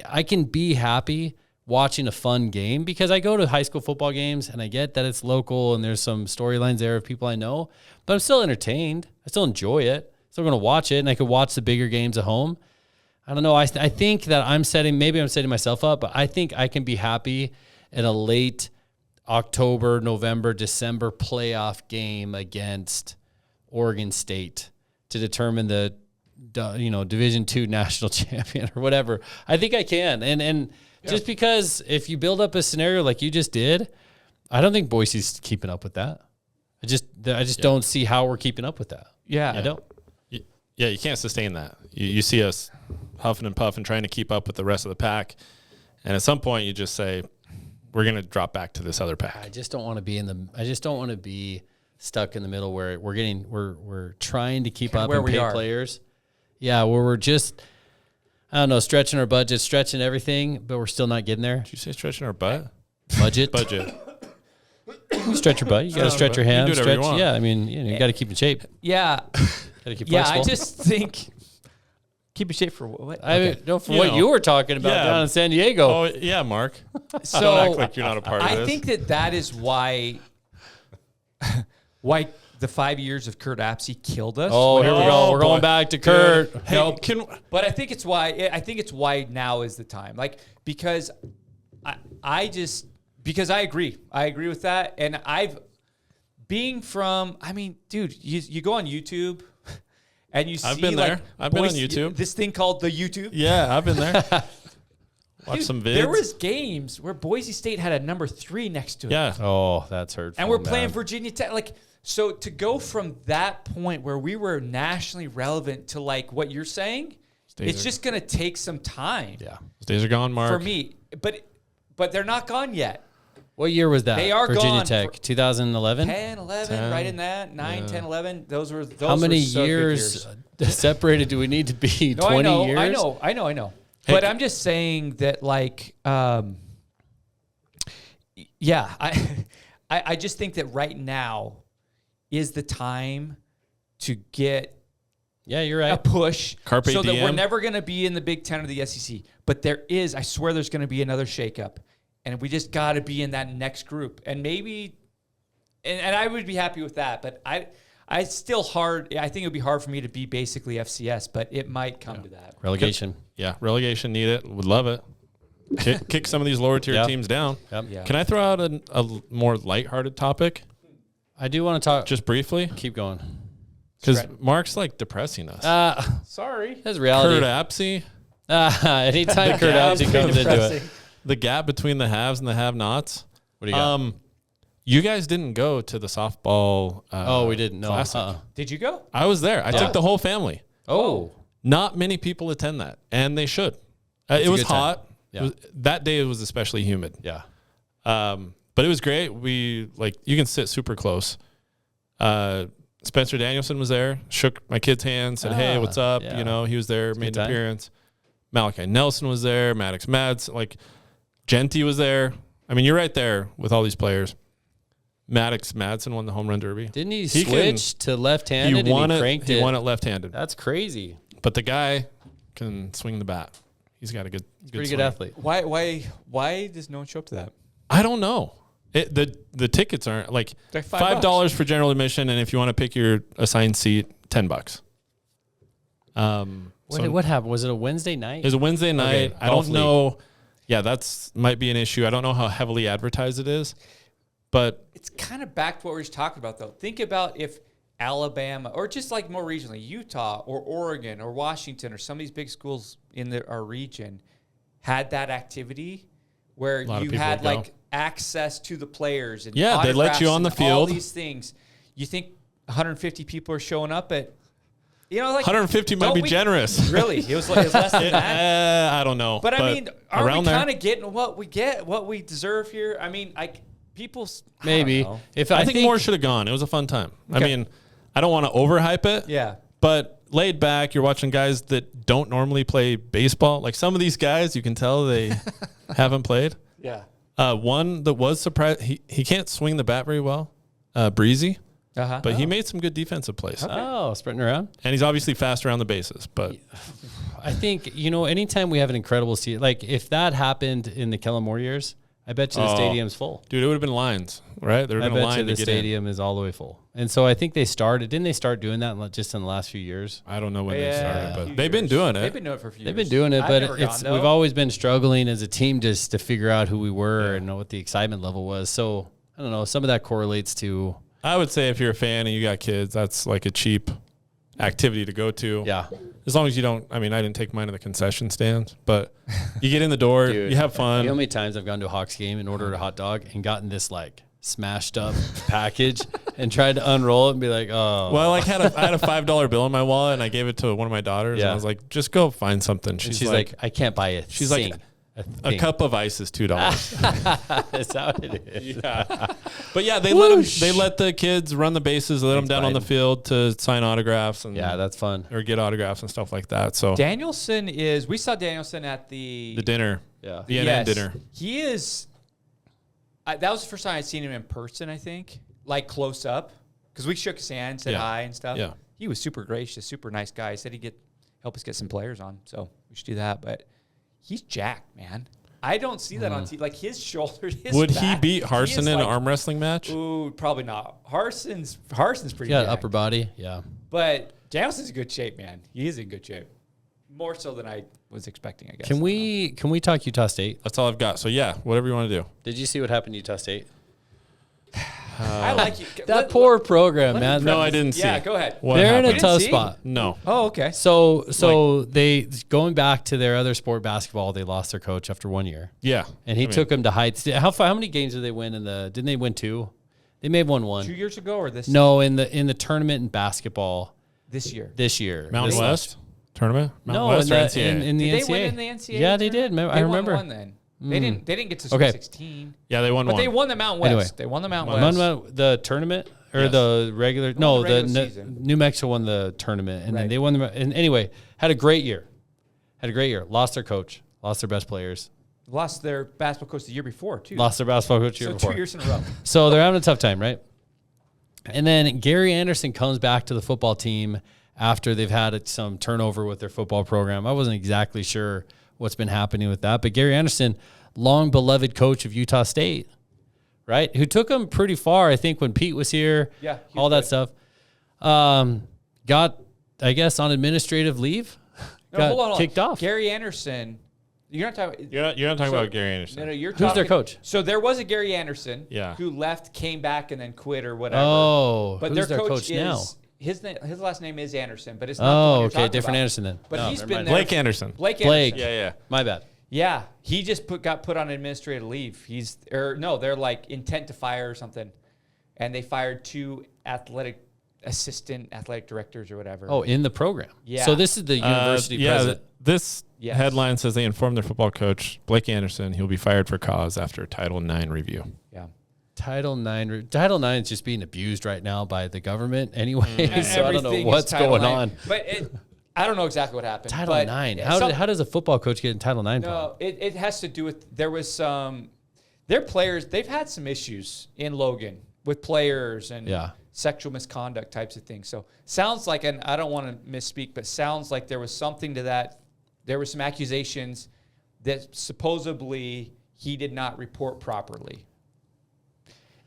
I can be happy watching a fun game because I go to high school football games and I get that it's local and there's some storylines there of people I know, but I'm still entertained. I still enjoy it. Still going to watch it, and I could watch the bigger games at home. I don't know. I think that maybe I'm setting myself up, but I think I can be happy in a late October, November, December playoff game against Oregon State to determine the Division II national champion or whatever. I think I can. And just because if you build up a scenario like you just did, I don't think Boise's keeping up with that. I just don't see how we're keeping up with that. Yeah. I don't. Yeah, you can't sustain that. You see us huffing and puffing, trying to keep up with the rest of the pack. And at some point you just say, we're going to drop back to this other pack. I just don't want to be stuck in the middle where we're trying to keep up and pay players. Yeah, where we're just, I don't know, stretching our budget, stretching everything, but we're still not getting there. Did you say stretching our butt? Budget. You stretch your butt. You got to stretch your hands. You do whatever you want. Yeah, I mean, you got to keep in shape. Yeah. Got to keep Yeah, flexible. I just think keep in shape for what? What you were talking about down in San Diego. Oh, yeah, Mark. So don't act like you're not a part of this. I think that is why the 5 years of Kurt Apsey killed us. Oh, here we go. We're going back to Kurt. Hey, But I think it's why now is the time. Like, because I agree. I agree with that. And dude, you go on YouTube and you see, I've been there. I've been on YouTube. This thing called the YouTube. Yeah, I've been there. Watch Dude, some vids. there was games where Boise State had a number 3 next to it. Yeah. Oh, that's hurtful. And we're playing Virginia Tech. Like, so to go from that point where we were nationally relevant to like what you're saying, it's just going to take some time. Yeah. Those days are gone, Mark. For me. But they're not gone yet. What year was that? They are Virginia gone Tech, 2011? 10, 11, right in that. 9, 10, 11. Those How many were so good years separated do we need to be? No, 20 years? I know. Hey, but I'm just saying that, like, I just think that right now is the time to get you're a right. push Carpe so that we're diem. never going to be in the Big Ten or the SEC. But I swear there's going to be another shakeup. And we just got to be in that next group. And maybe, and I would be happy with that. But I think it would be hard for me to be basically FCS, but it might come to that. Relegation. Yeah, relegation need it. Would love it. Kick some of these lower tier teams down. Yep. Yeah. Can I throw out a more lighthearted topic? I do want to talk. Just briefly? Keep going. Because Mark's like depressing us. Sorry. That's reality. Kurt Apsey, Anytime Kurt Apsey comes into it. the gap between the haves and the have-nots. What do you got? You guys didn't go to the softball we didn't. No. classic. Did you go? I was there. I took the whole family. Oh. Not many people attend that, and they should. It a was good time. hot. Yeah. That day it was especially humid. Yeah. But it was great. You can sit super close. Spencer Danielson was there, shook my kid's hand, said, "Hey, what's up?" yeah. He was there, made an time. appearance. Malachi Nelson was there, Maddox Mads, Genty was there. I mean, you're right there with all these players. Maddox Madsen won the home run derby. Didn't he switch to left-handed He won and he it. cranked it? He won it left-handed. That's crazy. But the guy can swing the bat. He's got a good Pretty swing. good athlete. Why does no one show up to that? I don't know. The tickets aren't They're $5 for general admission, and if you want to pick your assigned seat, $10. What happened? Was it a Wednesday night? It was a Wednesday night. Okay, I golf don't know. Yeah, that's might be an issue. I don't know how heavily advertised it is, but It's kind of back to what we were just talking about, though. Think about if Alabama, or just like more regionally, Utah or Oregon or Washington or some of these big schools in our region had that activity where lot of you people had would go. access to the players and Yeah, they let you autographs on the and all field. these things. You think 150 people are showing up at like 150 might don't be we- generous. Really, it was less than that. I don't know. But I mean, are we around there, kind of getting what we get, what we deserve here? I mean, people Maybe. I don't know. If I think more should have gone. It was a fun time. I Okay. mean, I don't want to overhype it. Yeah. But laid back, you're watching guys that don't normally play baseball. Like some of these guys, you can tell they haven't played. Yeah. One that was surprised, he can't swing the bat very well, Breezy, but he made some good defensive plays. Oh, sprinting around. And he's obviously fast around the bases. But I think, anytime we have an incredible season, like if that happened in the Kellen Moore years, I bet you the stadium's full. Dude, it would have been lines, right? There would I have been a bet you line the to get in. stadium is all the way full. And so I think didn't they start doing that just in the last few years? I don't know when they started, but few they've been years. doing it. They've been doing it for a few They've years. been doing it, I've but never gone, though. we've always been struggling as a team just to figure out who we were and what the excitement level was. So I don't know. Some of that correlates to I would say if you're a fan and you got kids, that's like a cheap activity to go to. yeah. As long as you don't, I didn't take mine to the concession stands, but you get in the door, Dude, you have fun. You know how many times I've gone to a Hawks game and ordered a hot dog and gotten this like smashed up package and tried to unroll it and be like, oh. Well, I had a $5 bill in my wallet and I gave it to one of my daughters and Yeah. I was like, just go find something. She's like, I can't buy it. she's like, a cup of ice is $2. That's how it is. Yeah. But yeah, they let the kids run the bases, they let them down on the Biden. field to sign autographs and Yeah, that's fun. or get autographs and stuff like that. So we saw Danielson at the dinner, Yeah. the NN dinner. He is. That was the first time I'd seen him in person. I think, like close up, because we shook his hand, said Yeah. hi and stuff. Yeah. He was super gracious, super nice guy. He said he'd help us get some players on, so we should do that. But he's jacked, man. I don't see that on TV. Like his shoulders. Would he back, beat Harson is in like, an arm wrestling match? Ooh, probably not. Harson's pretty. Yeah, jacked. upper body. Yeah. But Danielson's in good shape, man. He is in good shape, more so than I was expecting. I guess. Can we talk Utah State? That's all I've got. So yeah, whatever you want to do. Did you see what happened to Utah State? I like you. That poor program, man. No, I didn't see. Yeah, go ahead. What They're in a happened? tough see? spot. No. Oh, okay. So they going back to their other sport, basketball. They lost their coach after 1 year, Yeah. and he took them to heights. How many games did they win in the? Didn't they win 2? They may have won 1. 2 years ago or this? No, in the tournament in basketball This year. this year. Mountain This- West tournament? Mountain No, West in or the, NCAA? in the Did NCAA. they win in the NCAA? Yeah, they tournament? did. I They remember. won one then. They didn't get to Sweet Okay. 16. Yeah, they won But one. they won the Mountain West. Anyway. They won the Mountain West. The tournament or Yes. the regular? No, the the regular season. New Mexico won the tournament, and then Right. they won the. And anyway, had a great year. Lost their coach. Lost their best players. Lost their basketball coach the year before, too. Lost their basketball coach the so year before. 2 years in a row. So they're having a tough time, right? And then Gary Anderson comes back to the football team after they've had some turnover with their football program. I wasn't exactly sure what's been happening with that, but Gary Anderson, long beloved coach of Utah State, right? Who took them pretty far, I think, when Pete was here. Yeah, he all was that good. stuff. Got, I guess, on administrative leave. No, got hold on. kicked off. Gary Anderson. You're not talking. You're not talking So- about Gary Anderson. No, you're Who's talking. their coach? So there was a Gary Anderson. Yeah. Who left, came back, and then quit or whatever. Oh, but who's their coach, is now? his last name is Anderson, but it's not. the one Oh, you're okay, talking different about. Anderson then. But No, he's never been mind. there. Blake Anderson. Blake Blake. Anderson. Yeah. My bad. Yeah, he just got put on administrative leave. They're like intent to fire or something, and they fired 2 assistant athletic directors or whatever. Oh, in the program. Yeah. So this is the university president. This Yes. headline says they informed their football coach, Blake Anderson, he'll be fired for cause after Title IX review. yeah. Title IX is just being abused right now by the government anyway. So I don't know Everything is what's Title going IX. on. But I don't know exactly what happened. Title but IX. some- How does a football coach get in Title IX? No, it has to do with there was some their players. They've had some issues in Logan with players and Yeah. sexual misconduct types of things. So sounds like, and I don't want to misspeak, but sounds like there was something to that. There were some accusations that supposedly he did not report properly,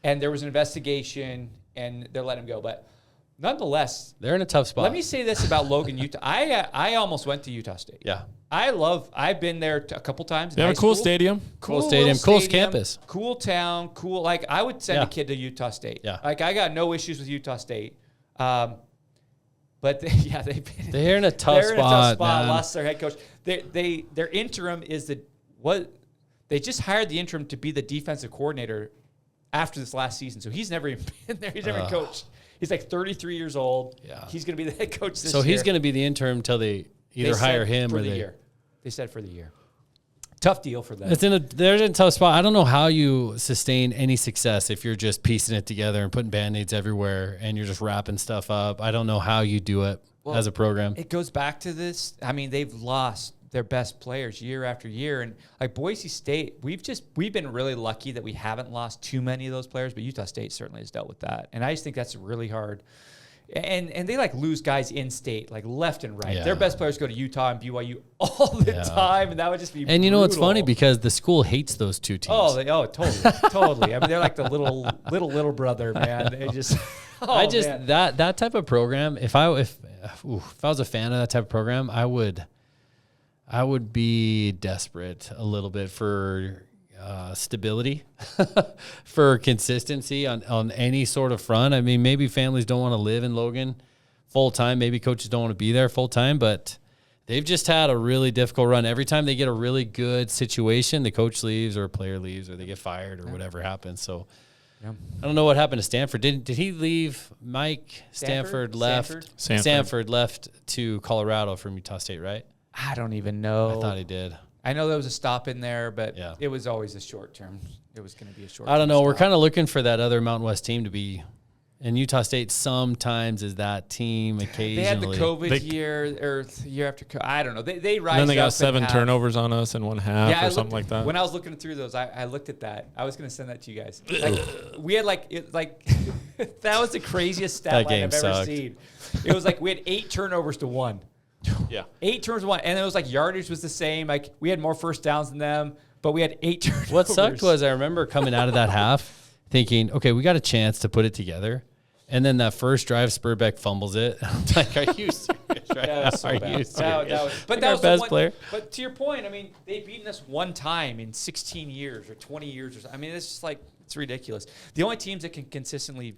and there was an investigation, and they're letting him go. But nonetheless, They're in a tough spot. let me say this about Logan, Utah. I almost went to Utah State. Yeah. I've been there a couple times. They in have a high cool school. stadium. Cool little stadium, cool campus. cool town, cool. Like I would send Yeah. a kid to Utah State. Yeah. Like I got no issues with Utah State. But they've been They're in a tough they're in a tough spot, spot. man. Lost their head coach. Their interim is they just hired the interim to be the defensive coordinator after this last season. So he's never even been there. He's never coached. He's like 33 years old. Yeah. He's going to be the head coach this year. So he's going to be the interim until they either hire him for or the they. year. They said for the year. Tough deal for them. They're in a tough spot. I don't know how you sustain any success if you're just piecing it together and putting Band-Aids everywhere and you're just wrapping stuff up. I don't know how you do it as a program. It goes back to this. I mean, they've lost their best players year after year. And like Boise State, we've been really lucky that we haven't lost too many of those players, but Utah State certainly has dealt with that. And I just think that's really hard. And they like lose guys in state, like left and right. Yeah. Their best players go to Utah and BYU all the time, and that would just be. And you know what's brutal. funny, because the school hates those two teams. Totally. I mean, they're like the little brother, man. They just. Man. that type of program. If I was a fan of that type of program, I would be desperate a little bit for stability, for consistency on any sort of front. I mean, maybe families don't want to live in Logan full time. Maybe coaches don't want to be there full time, but they've just had a really difficult run. Every time they get a really good situation, the coach leaves or a player leaves or they get fired or whatever happens. So I don't know what happened to Stanford. Did he leave? Mike Stanford left. Stanford left to Colorado from Utah State, right? I don't even know. I thought he did. I know there was a stop in there, but Yeah. it was always a short term. It was going to be a short. I don't know. We're kind of looking for that other Mountain West team to be, and Utah State sometimes is that team occasionally. They had the COVID year or year after. I don't know. They rise. And then they got up 7 and turnovers on us in one half or something like that. When I was looking through those, I looked at that. I was going to send that to you guys. Like, we had that was the craziest stat That line game I've ever sucked. seen. It was like we had 8 turnovers to 1. Yeah. 8 turnovers to 1, and it was like yardage was the same. Like we had more first downs than them, but we had 8 turnovers. What sucked was I remember coming out of that half thinking, okay, we got a chance to put it together. And then that first drive, Spurbeck fumbles it. I'm like, are you serious right That now? was so Are bad. you serious? But Like that our was the best one, player. But to your point, I mean, they've beaten us one time in 16 years or 20 years or something. I mean, it's just like, it's ridiculous. The only teams that can consistently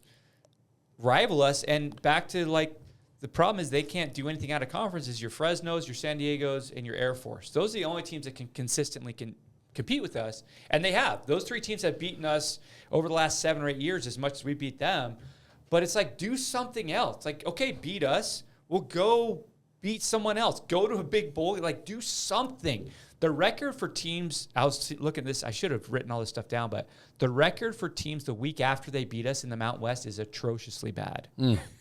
rival us, and back to like, the problem is they can't do anything out of conference is your Fresnos, your San Diegos, and your Air Force. Those are the only teams that can consistently compete with us, and they have. Those 3 teams have beaten us over the last 7 or 8 years as much as we beat them. But it's like, do something else. Like, okay, beat us. We'll go beat someone else. Go to a big bowl. Like, do something. The record for teams, I was looking at this, I should have written all this stuff down, but the record for teams the week after they beat us in the Mountain West is atrociously bad.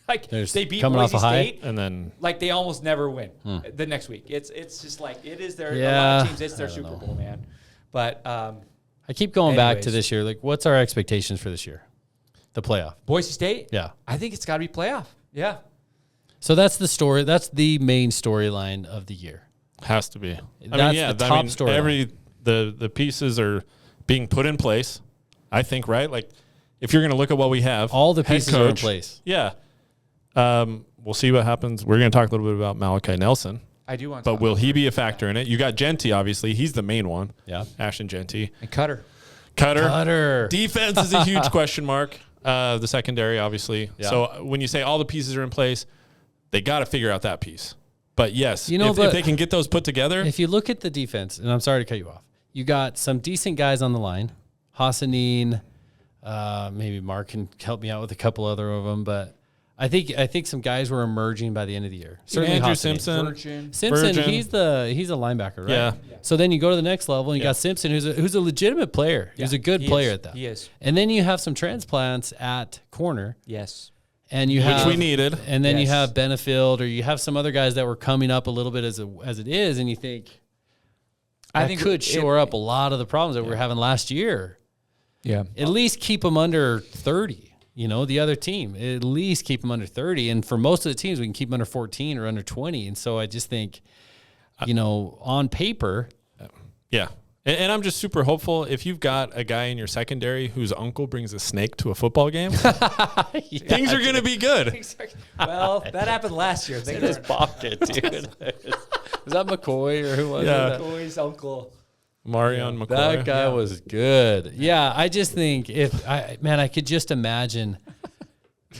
Like, they beat coming Boise off a high. State, And then like they almost never win the next week. It's just like, it is their, a lot Yeah, of teams, it's their Super Bowl, man. But I keep going back to Anyways. this year. Like, what's our expectations for this year? The playoff. Boise State? Yeah. I think it's got to be playoff. Yeah. So that's the story. That's the main storyline of the year. has to be. That's the top story. The pieces are being put in place, I think, right? Like, if you're going to look at what we have, All the head pieces are in coach, place. Yeah. We'll see what happens. We're going to talk a little bit about Malachi Nelson, I do want to. but will he be a factor in it? You got Genty, obviously. He's the main one. Yeah. Ashton Genty. And Cutter. Cutter. Defense is a huge question mark. The secondary, obviously. Yeah. So when you say all the pieces are in place, they got to figure out that piece. But yes, You know, if but they can get those put together, If you look at the defense, and I'm sorry to cut you off, you got some decent guys on the line. Hassanin, maybe Mark can help me out with a couple other of them, but I think some guys were emerging by the end of the year. Certainly Andrew Hassanin. Simpson. Simpson, Virgin. he's a linebacker, right? Yeah. So then you go to the next level, and you Yeah. got Simpson, who's a legitimate player. He's a good he player is. at that. He is. And then you have some transplants at corner, Yes. and you Which have we needed. and then you Yes. have Benefield, or you have some other guys that were coming up a little bit as it is, and you think I think could shore up a lot of the problems that we were having last year. Yeah. At least keep them under 30. You know, the other team, at least keep them under 30. And for most of the teams, we can keep them under 14 or under 20. And so I just think, on paper, Yeah. And I'm just super hopeful. If you've got a guy in your secondary whose uncle brings a snake to a football game, things are going to be good. Well, that happened last year. in his pocket, dude. Was that McCoy or who was Yeah. it? Boy's uncle. Marion McCoy. That guy was good. Yeah, I just think I could just imagine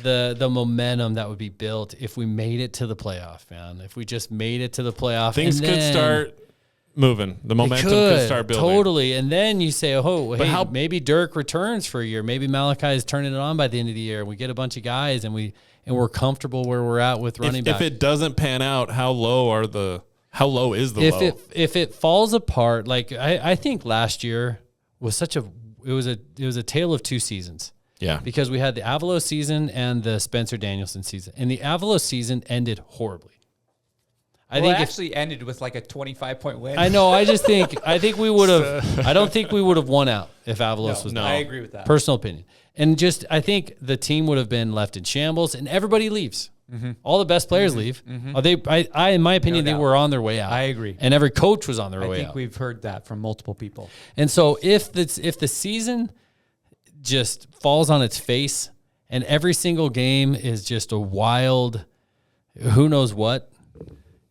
the momentum that would be built if we made it to the playoff, man. If we just made it to the playoff. Things and could then- start moving. The They momentum could start building. Totally. And then you say, oh, But hey, maybe Dirk returns for a year. Maybe Malachi is turning it on by the end of the year. We get a bunch of guys and we're comfortable where we're at with running back. If it doesn't pan out, how low is the low? If it falls apart, like I think last year was it was a tale of two seasons. Yeah. Because we had the Avalos season and the Spencer Danielson season. And the Avalos season ended horribly. I think it actually ended with like a 25-point win. I know. I think we would have. I don't think we would have won out if Avalos was. No. I agree with that. Personal opinion, and just I think the team would have been left in shambles, and everybody leaves. All the best players leave. I, in my opinion, No they doubt. were on their way out. I agree. and every coach was on their I way think out. we've heard that from multiple people. And so if the season just falls on its face, and every single game is just a wild, who knows what,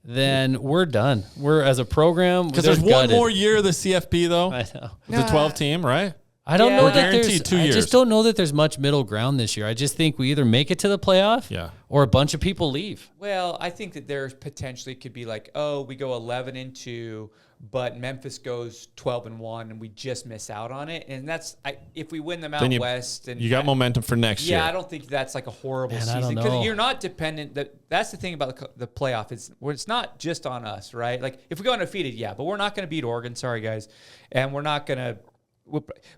then we're done. We're as a program Because there's they're one gutted. more year of the CFP, though. I know. It's a 12 team, right? I don't Yeah. know We're that there's. guaranteed 2 I years. just don't know that there's much middle ground this year. I just think we either make it to the playoff, Yeah. or a bunch of people leave. Well, I think that there's potentially could be like, oh, we go 11-2, but Memphis goes 12-1, and we just miss out on it. And that's if we win the Mountain West, and You got momentum for next year. Yeah, I don't think that's like a horrible Man, I season don't know. you're not dependent. That's the thing about the playoff. It's not just on us, right? Like if we go undefeated, yeah, but we're not going to beat Oregon. Sorry, guys, and we're not going to.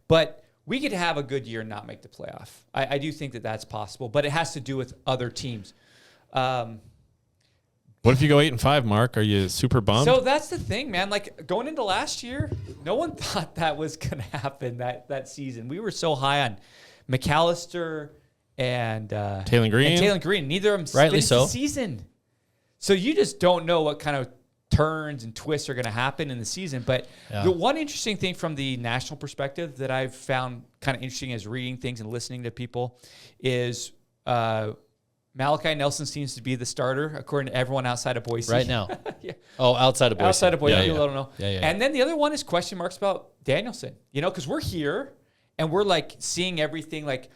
But we could have a good year and not make the playoff. I do think that that's possible, but it has to do with other teams. What if you go 8-5, Mark? Are you super bummed? So that's the thing, man. Like going into last year, no one thought that was going to happen that season. We were so high on McAllister and Taylor Green. And Taylor Green. Neither of them Rightly finished so. the season. So you just don't know what kind of turns and twists are going to happen in the season. But the one interesting thing from the national perspective that I've found kind of interesting as reading things and listening to people is Malachi Nelson seems to be the starter, according to everyone outside of Boise. Right now. Yeah. Oh, outside of Boise. Outside of Boise, Yeah, people yeah. don't know. Yeah. And then the other one is question marks about Danielson. Because we're here and we're like seeing everything like.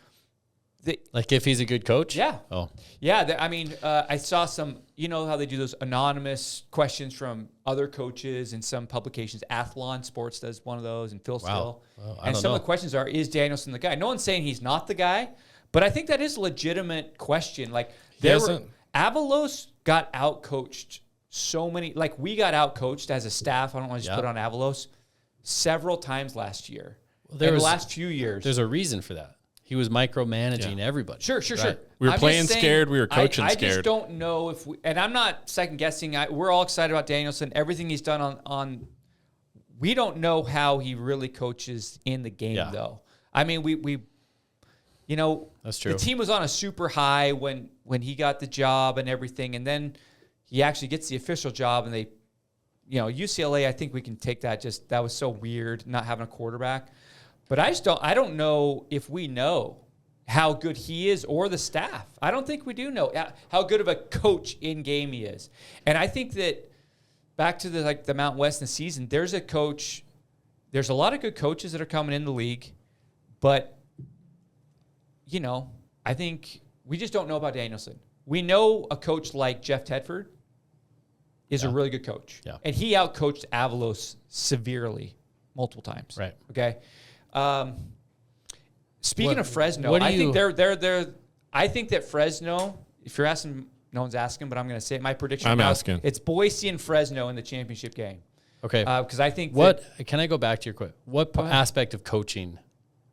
Like if he's a good coach? Yeah. Oh. Yeah, I saw some, how they do those anonymous questions from other coaches in some publications. Athlon Sports does one of those, and Phil Still. Well, I and don't some know. of the questions are, is Danielson the guy? No one's saying he's not the guy, but I think that is a legitimate question. Like, Avalos got out-coached so many, like we got out-coached as a staff, I don't want to just put on Avalos, several times last year. Well, in the last few years. There's a reason for that. He was micromanaging everybody. Sure. We were I'm playing just saying, scared. We were coaching I scared. just don't know if we, and I'm not second guessing. We're all excited about Danielson, everything he's done on. We don't know how he really coaches in the game, though. I mean, we That's true. The team was on a super high when he got the job and everything, and then he actually gets the official job, and they, UCLA. I think we can take that. Just that was so weird not having a quarterback. But I don't know if we know how good he is or the staff. I don't think we do know how good of a coach in game he is. And I think that back to the Mountain West in the season, there's a lot of good coaches that are coming in the league, but I think we just don't know about Danielson. We know a coach like Jeff Tedford is a really good coach. Yeah. And he outcoached Avalos severely multiple times. Right. Okay. Speaking of Fresno, what do I think you- they're. I think that Fresno. If you're asking, no one's asking, but I'm going to say it. My prediction. I'm now, asking. It's Boise and Fresno in the championship game. Okay. Because I think Can I go back to your question? What aspect of coaching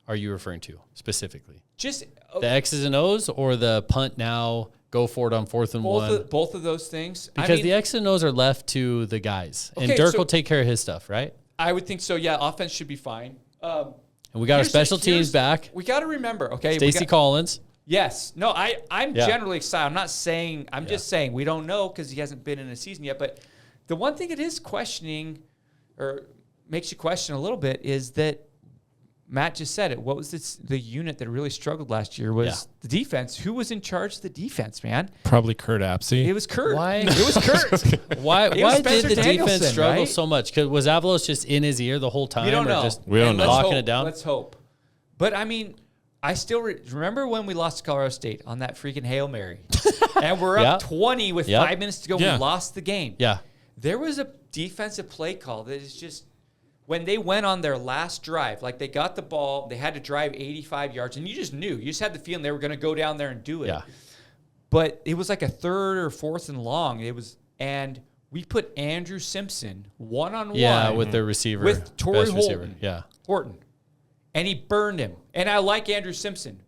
are you referring to specifically? just The X's and O's or the punt now, go for it on 4th and 1? both of those things. Because the X's and O's are left to the guys. And Okay, Dirk so- will take care of his stuff, right? I would think so. Yeah, offense should be fine. And we got our special teams back. We got to remember, okay? Stacey Collins. Yes. No, I'm Yeah. generally excited. I'm not saying, I'm just saying we don't know because he hasn't been in a season yet. But the one thing it is questioning or makes you question a little bit is that Matt just said it. What was the unit that really struggled last year was the defense. Who was in charge of the defense, man? Probably Kurt Apsey. It was Kurt. Why? It was Kurt. Why It was did Spencer the defense Danielson, struggle right? so much? Because was Avalos just in his ear the whole time? We don't or know. Just We don't And know. let's locking hope. it down? Let's hope. But I mean, I still remember when we lost to Colorado State on that freaking Hail Mary. And we're up 20 with 5 minutes to go. Yeah. We lost the game. Yeah. There was defensive play call that is just when they went on their last drive, like they got the ball, they had to drive 85 yards, and you just knew. You just had the feeling they were going to go down there and do it. Yeah. But it was like a third or fourth and long. And we put Andrew Simpson one-on-one. Yeah, with the receiver. With Torrey best Horton. receiver. Yeah. Horton. And he burned him. And I like Andrew Simpson.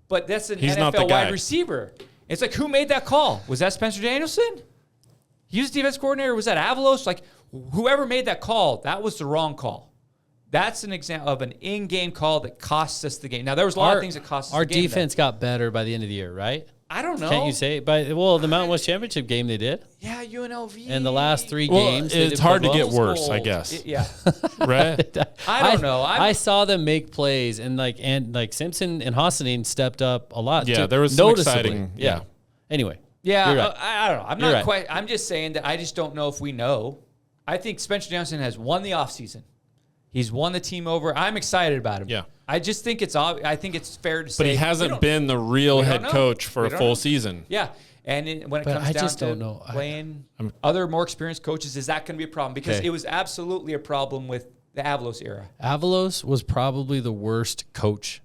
But that's an He's not the NFL guy. wide receiver. It's like, who made that call? Was that Spencer Danielson? He was the defense coordinator. Was that Avalos? Like, whoever made that call, that was the wrong call. That's an example of an in-game call that costs us the game. Now, there was a lot of things that cost us Our the game. defense got better by the end of the year, right? I don't know. Can't you say? The Mountain West Championship game they did. Yeah, UNLV. And the last 3 Well, games. they it's did hard to play get well. worse, I guess. Yeah. Right? I don't know. I saw them make plays, and Simpson and Hassanin stepped up a lot. Yeah, too, there was some noticeably. exciting. Yeah. Anyway. Yeah, You're right. I don't know. I'm You're not right. quite. I'm just saying that I just don't know if we know. I think Spencer Johnson has won the offseason. He's won the team over. I'm excited about him. Yeah. I just think I think it's fair to say. But he hasn't been the real we don't head know. coach for We a don't full know. season. Yeah. And when it But comes I down just to don't know. playing other more experienced coaches, is that going to be a problem? Because Okay. it was absolutely a problem with the Avalos era. Avalos was probably the worst coach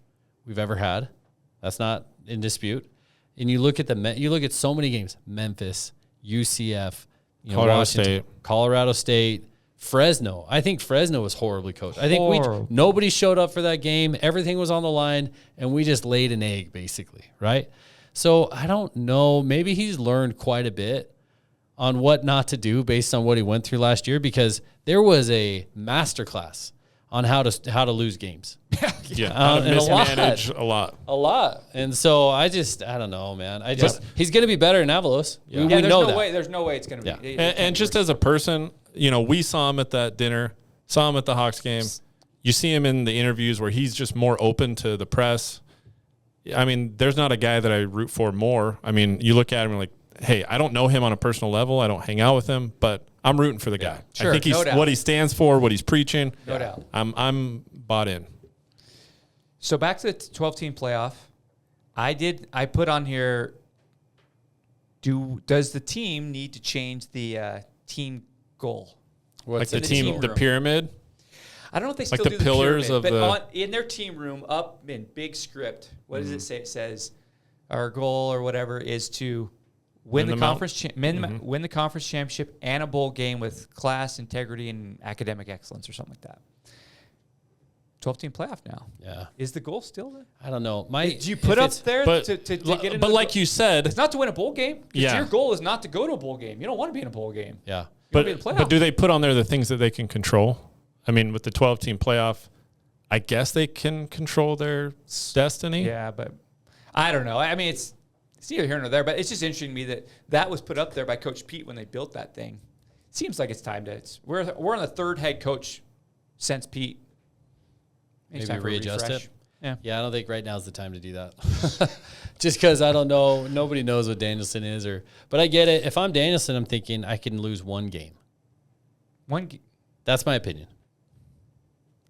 we've ever had. That's not in dispute. And you look at so many games: Memphis, UCF, Colorado Washington, State. Colorado State, Fresno. I think Fresno was horribly coached. I think Horrible. nobody showed up for that game. Everything was on the line, and we just laid an egg, basically, right? So I don't know. Maybe he's learned quite a bit on what not to do based on what he went through last year, because there was a masterclass on how to lose games. Yeah. How to and a lot. mismanage a lot. A lot. And so I don't know, man. He's going to be better in Avalos. Yeah. We There's know no that. way. There's no way it's going to Yeah. be. And just as a person, we saw him at that dinner, saw him at the Hawks game. You see him in the interviews where he's just more open to the press. I mean, there's not a guy that I root for more. I mean, you look at him and like, hey, I don't know him on a personal level. I don't hang out with him, but I'm rooting for the guy. Sure, I think no doubt. what he stands for, what he's preaching. No doubt. I'm bought in. So back to the 12-team playoff. I put on here, does the team need to change the team goal? What's Like the in the team, team the room? pyramid. I don't know if they Like still the do pillars pyramid, of but in their team room, up in big script, what does it say? It says our goal or whatever is to win the conference, win the conference championship and a bowl game with class, integrity, and academic excellence, or something like that. 12-team playoff now. Yeah. Is the goal still there? I don't know. Do you put up there But, to get into but the like you said, it's not to win a bowl game. 'Cause Yeah. your goal is not to go to a bowl game. You don't want to be in a bowl game. Yeah. You want to be in the playoff. but do they put on there the things that they can control? I mean, with the 12-team playoff, I guess they can control their destiny. Yeah, but I don't know. I mean, it's neither here nor there, but it's just interesting to me that was put up there by Coach Pete when they built that thing. Seems like it's time to. We're on the third head coach since Pete. It's Maybe time for a readjust refresh. it. Yeah. Yeah, I don't think right now is the time to do that. Just because I don't know. Nobody knows what Danielson is. But I get it. If I'm Danielson, I'm thinking I can lose one game. That's my opinion.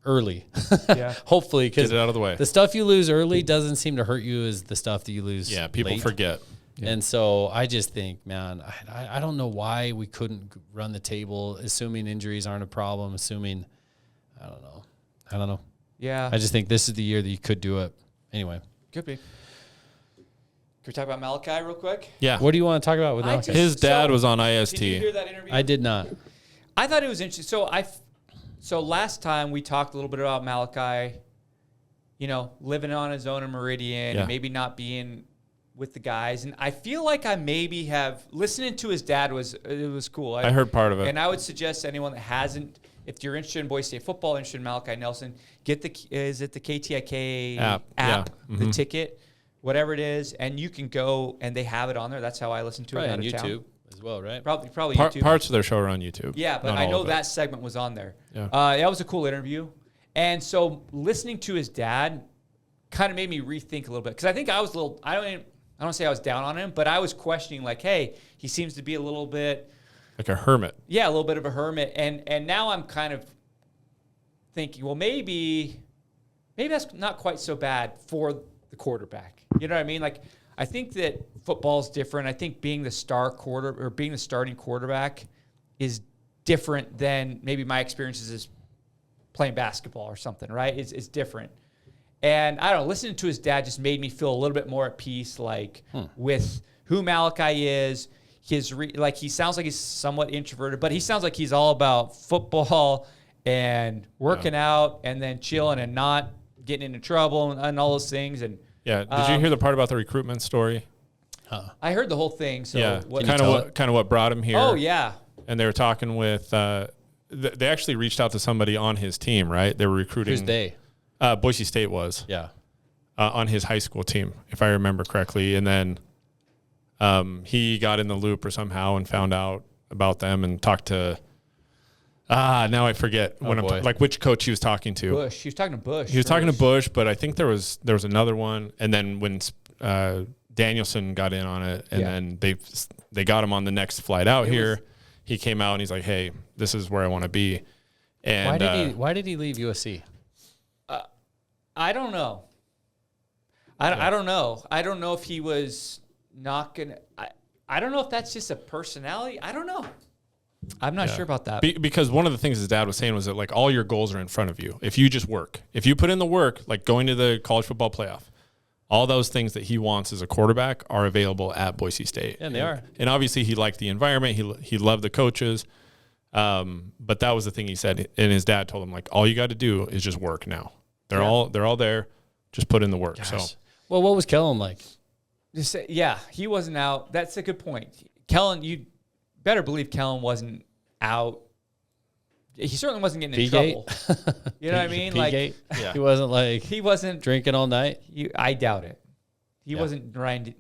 Early. Yeah. Hopefully, because Get it out of the way. the stuff you lose early doesn't seem to hurt you as the stuff that you lose Yeah, people late. forget. And so I just think, man, I don't know why we couldn't run the table, assuming injuries aren't a problem, assuming, I don't know. Yeah. I just think this is the year that you could do it. Anyway, Could be. Can we talk about Malachi real quick? Yeah. what do you want to talk about with I Malachi? just- His dad So, was on IST. Did you hear that interview? I did not. I thought it was interesting. So last time we talked a little bit about Malachi, living on his own in Meridian, Yeah. and maybe not being with the guys. And I feel like I maybe have listening to his dad was cool. I heard part of it. And I would suggest anyone that hasn't, if you're interested in Boise State football, interested in Malachi Nelson, get the KTIK App. Yeah. the ticket, whatever it is, and you can go and they have it on there. That's how I listen to Probably it on out of YouTube town. as well, right? Probably YouTube. Parts of their show are on YouTube. Yeah, but Not I all know of it. that segment was on there. Yeah. That was a cool interview. And so listening to his dad kind of made me rethink a little bit. Because I think I was a little, I don't say I was down on him, but I was questioning like, hey, he seems to be a little bit, Like a hermit. yeah, a little bit of a hermit. And now I'm kind of thinking, well, maybe that's not quite so bad for the quarterback. You know what I mean? Like, I think that football's different. I think being the starting quarterback is different than maybe my experiences as playing basketball or something, right? It's different. And I don't know, listening to his dad just made me feel a little bit more at peace, like with who Malachi is. He sounds like he's somewhat introverted, but he sounds like he's all about football and working out and then chilling and not getting into trouble and all those things. And yeah, did you hear the part about the recruitment story? I heard the whole thing. So yeah, kind of what brought him here. Oh yeah, and they were talking with. They actually reached out to somebody on his team, right? They were recruiting. Who's they? Boise State was. Yeah. On his high school team, if I remember correctly, and then he got in the loop or somehow and found out about them and talked to. Now I forget which coach he was talking to. Bush. He was talking to Bush. He was talking to Bush, but I think there was another one, and then when Danielson got in on it, and then they got him on the next flight out here. He came out and he's like, "Hey, this is where I want to be." And why did he leave USC? I don't know. I don't know. I don't know if he was not gonna. I don't know if that's just a personality. I don't know. I'm not sure about that. Because one of the things his dad was saying was that like all your goals are in front of you. If you just work, if you put in the work, like going to the college football playoff, all those things that he wants as a quarterback are available at Boise State. And they are. And obviously he liked the environment. He loved the coaches. But that was the thing he said. And his dad told him like, all you got to do is just work now. They're all there. Just put in the work. Gosh. So, well, what was Kellen like? He wasn't out. That's a good point. Kellen, you better believe Kellen wasn't out. He certainly wasn't getting in trouble. You know what I mean? Like, he wasn't drinking all night. I doubt it. He wasn't Ryan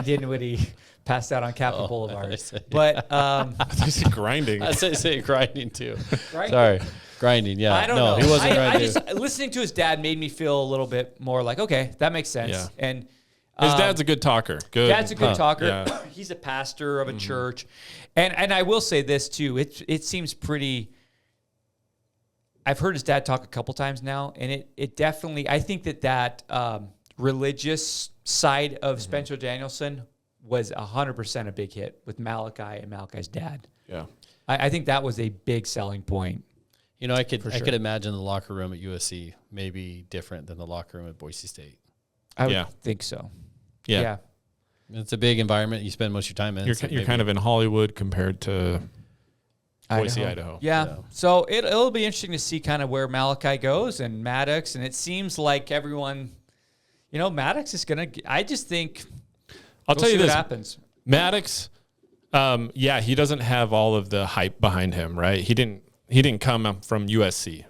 Dinwiddie passed out on Capitol Boulevard. But I said grinding. I say grinding too. Sorry, grinding. Yeah, I don't know. He wasn't grinding. Listening to his dad made me feel a little bit more like, okay, that makes sense. Yeah. And his dad's a good talker. Dad's a good talker. Yeah. He's a pastor of a church, and I will say this too. It seems pretty. I've heard his dad talk a couple times now, and it definitely. I think that religious side of Spencer Danielson was 100% a big hit with Malachi and Malachi's dad. Yeah, I think that was a big selling point. You know, I could imagine the locker room at USC may be different than the locker room at Boise State. I would think so. Yeah. It's a big environment. You spend most of your time in. You're kind of in Hollywood compared to Boise, Idaho. Yeah. So it'll be interesting to see kind of where Malachi goes and Maddox. And it seems like everyone, Maddox is going to, I just think, I'll tell you this. What happens. Maddox, he doesn't have all of the hype behind him, right? He didn't come from USC.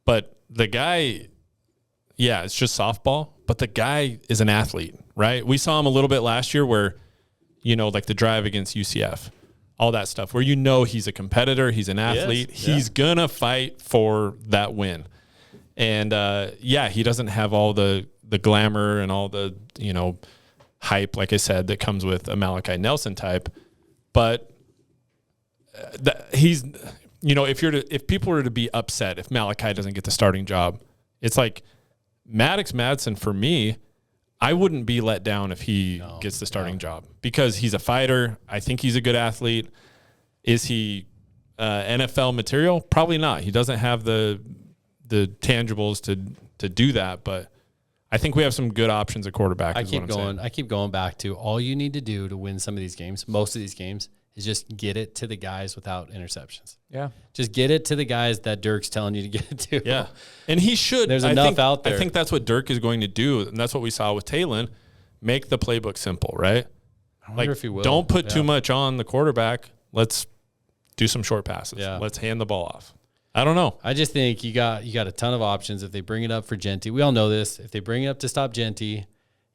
But the guy, it's just softball, but the guy is an athlete, right? We saw him a little bit last year where, like the drive against UCF, all that stuff, where he's a competitor, he's an athlete, he's going to fight for that win. And, he doesn't have all the glamour and all the, hype, like I said, that comes with a Malachi Nelson type. But he's, if people were to be upset if Malachi doesn't get the starting job, it's like Maddox Madsen, for me, I wouldn't be let down if he gets the starting job because he's a fighter. I think he's a good athlete. Is he NFL material? Probably not. He doesn't have the tangibles to do that, but I think we have some good options at quarterback. I keep going back to all you need to do to win some of these games, most of these games, is just get it to the guys without interceptions. Yeah. Just get it to the guys that Dirk's telling you to get it to. Yeah. And he should. There's enough out there. I think that's what Dirk is going to do, and that's what we saw with Talon. Make the playbook simple, right? I wonder if he will. Don't put too much on the quarterback. Let's do some short passes. Yeah. Let's hand the ball off. I don't know. I just think you got a ton of options. If they bring it up for Genty, we all know this. If they bring it up to stop Genty,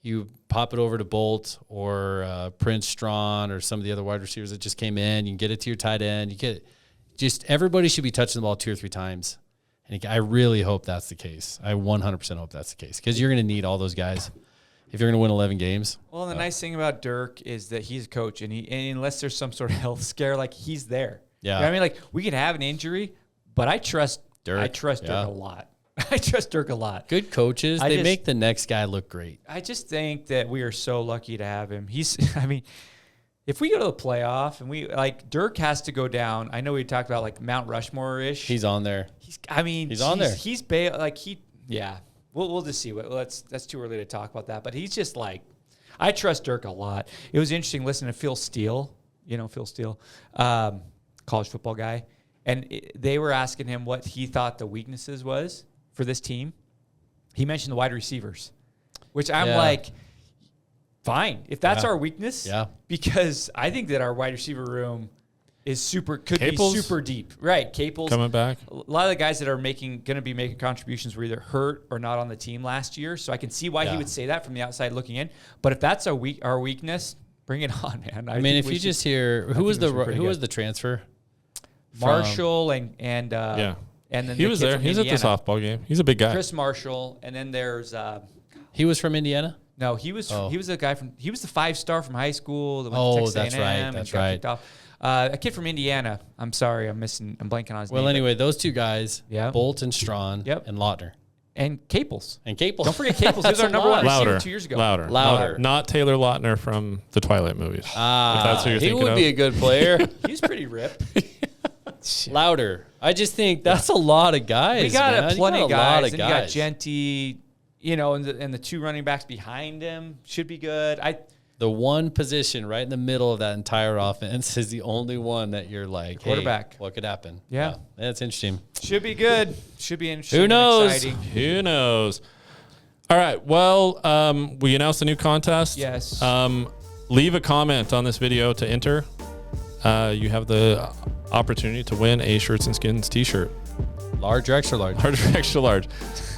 you pop it over to Bolt or Prince Strawn or some of the other wide receivers that just came in. You can get it to your tight end. You get just everybody should be touching the ball 2 or 3 times. And I really hope that's the case. I 100% hope that's the case because you're going to need all those guys if you're going to win 11 games. Well, the nice thing about Dirk is that he's a coach, and unless there's some sort of health scare, like he's there. Yeah, you know what I mean, like we could have an injury, but I trust Dirk. I trust Dirk a lot. I trust Dirk a lot. Good coaches, they make the next guy look great. I just think that we are so lucky to have him. if we go to the playoff and we like Dirk has to go down. I know we talked about like Mount Rushmore-ish. He's on there. He's on there. He's yeah. We'll just see. That's too early to talk about that. But he's just like, I trust Dirk a lot. It was interesting listening to Phil Steele. You know Phil Steele, college football guy, and they were asking him what he thought the weaknesses was for this team. He mentioned the wide receivers, which I'm like, fine if that's our weakness. Yeah, because I think that our wide receiver room is could be super deep. Right, Capel's coming back. A lot of the guys that are going to be making contributions were either hurt or not on the team last year. So I can see why he would say that from the outside looking in. But if that's our weakness, bring it on, man. I mean, if you just hear who was the transfer, Marshall and then he was there. He's at the softball game. He's a big guy. Chris Marshall, and then there's he was from Indiana. No, he was the guy he was the 5-star from high school that went to Texas A&M. That's right. A kid from Indiana. I'm sorry, I'm blanking on his name. Well, anyway, those two guys, Bolt and Strawn, and Lautner. And Capels. Don't forget Capels. He was our number one receiver 2 years ago. Louder. Not Taylor Lautner from the Twilight movies. If that's who you're thinking of. He would be a good player. He's pretty ripped. Louder. I just think that's a lot of guys. We got plenty of guys. And you got guys. Genty, and the 2 running backs behind him should be good. The one position right in the middle of that entire offense is the only one that you're like, quarterback. Hey, what could happen? Yeah. That's interesting. Should be good. Should be interesting. Who knows? Exciting. Who knows? All right. Well, we announced a new contest. Yes. Leave a comment on this video to enter. You have the opportunity to win a Shirts and Skins t-shirt. Large or extra large? Large or extra large.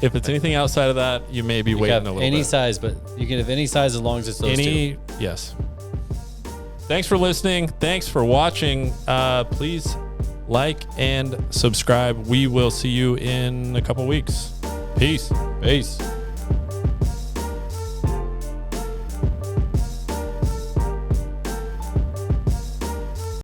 If it's anything outside of that, you may be waiting a little bit. Any size, but you can have any size as long as it's those two. Yes. Thanks for listening. Thanks for watching. Please like and subscribe. We will see you in a couple weeks. Peace. Peace.